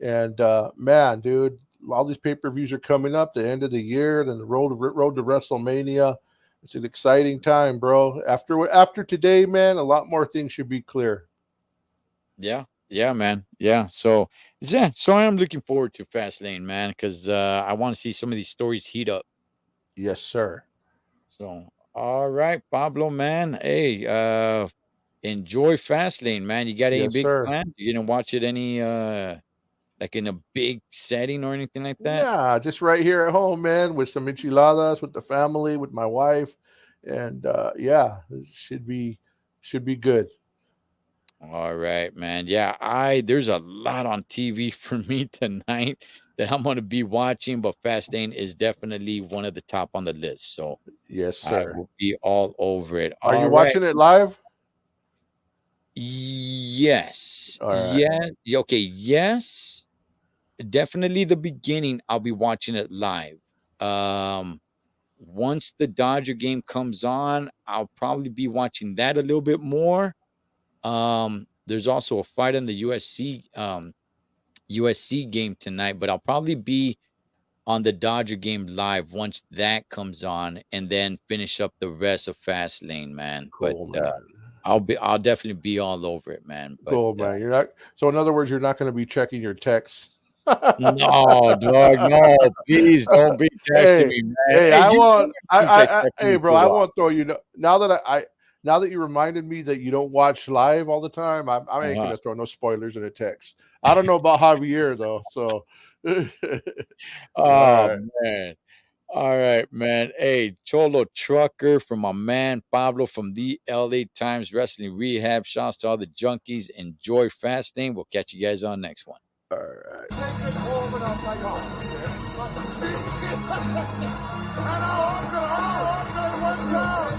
Speaker 3: And man, dude, all these pay per views are coming up. The end of the year, then the road to WrestleMania. It's an exciting time, bro. After today, man, a lot more things should be clear.
Speaker 2: Yeah, yeah, man. Yeah. So yeah, so I am looking forward to FastLane, man, because I want to see some of these stories heat up.
Speaker 3: Yes, sir.
Speaker 2: So all right, Pablo, man. Hey, enjoy FastLane, man. You got any
Speaker 3: Yes,
Speaker 2: big
Speaker 3: sir.
Speaker 2: plans? You gonna watch it any like in a big setting or anything like that?
Speaker 3: Nah, just right here at home, man, with some enchiladas, with the family, with my wife, and yeah, it should be good.
Speaker 2: All right, man. Yeah, I there's a lot on TV for me tonight that I'm gonna be watching, but FastLane is definitely one of the top on the list. So
Speaker 3: Yes,
Speaker 2: I
Speaker 3: sir.
Speaker 2: will be all over it.
Speaker 3: Are you
Speaker 2: All right.
Speaker 3: watching it live?
Speaker 2: Yes.
Speaker 3: All right.
Speaker 2: Yeah. Okay. Yes. Definitely the beginning. I'll be watching it live. Um, Once the Dodger game comes on, I'll probably be watching that a little bit more. There's also a fight in the USC game tonight, but I'll probably be on the Dodger game live once that comes on, and then finish up the rest of Fastlane, man. But
Speaker 3: Cool, man.
Speaker 2: I'll definitely be all over it, man. But
Speaker 3: Cool, man. You're not. So, in other words, you're not going to be checking your texts.
Speaker 2: no, dog, no, please don't be texting
Speaker 3: Hey,
Speaker 2: me, man.
Speaker 3: hey,
Speaker 2: Hey,
Speaker 3: I
Speaker 2: you know
Speaker 3: want.
Speaker 2: what? Since I texted
Speaker 3: Hey,
Speaker 2: you
Speaker 3: bro,
Speaker 2: for a
Speaker 3: I
Speaker 2: while.
Speaker 3: won't throw you. Now that now that you reminded me that you don't watch live all the time, I ain't
Speaker 2: Uh-huh.
Speaker 3: gonna throw no spoilers in a text. I don't know about Javier though. So, all
Speaker 2: Oh
Speaker 3: right.
Speaker 2: man. All right, man. Hey, Cholo Trucker from my man Pablo from the LA Times Wrestling Rehab. Shouts to all the junkies. Enjoy fasting. We'll catch you guys on next one.
Speaker 3: All right.
Speaker 4: And I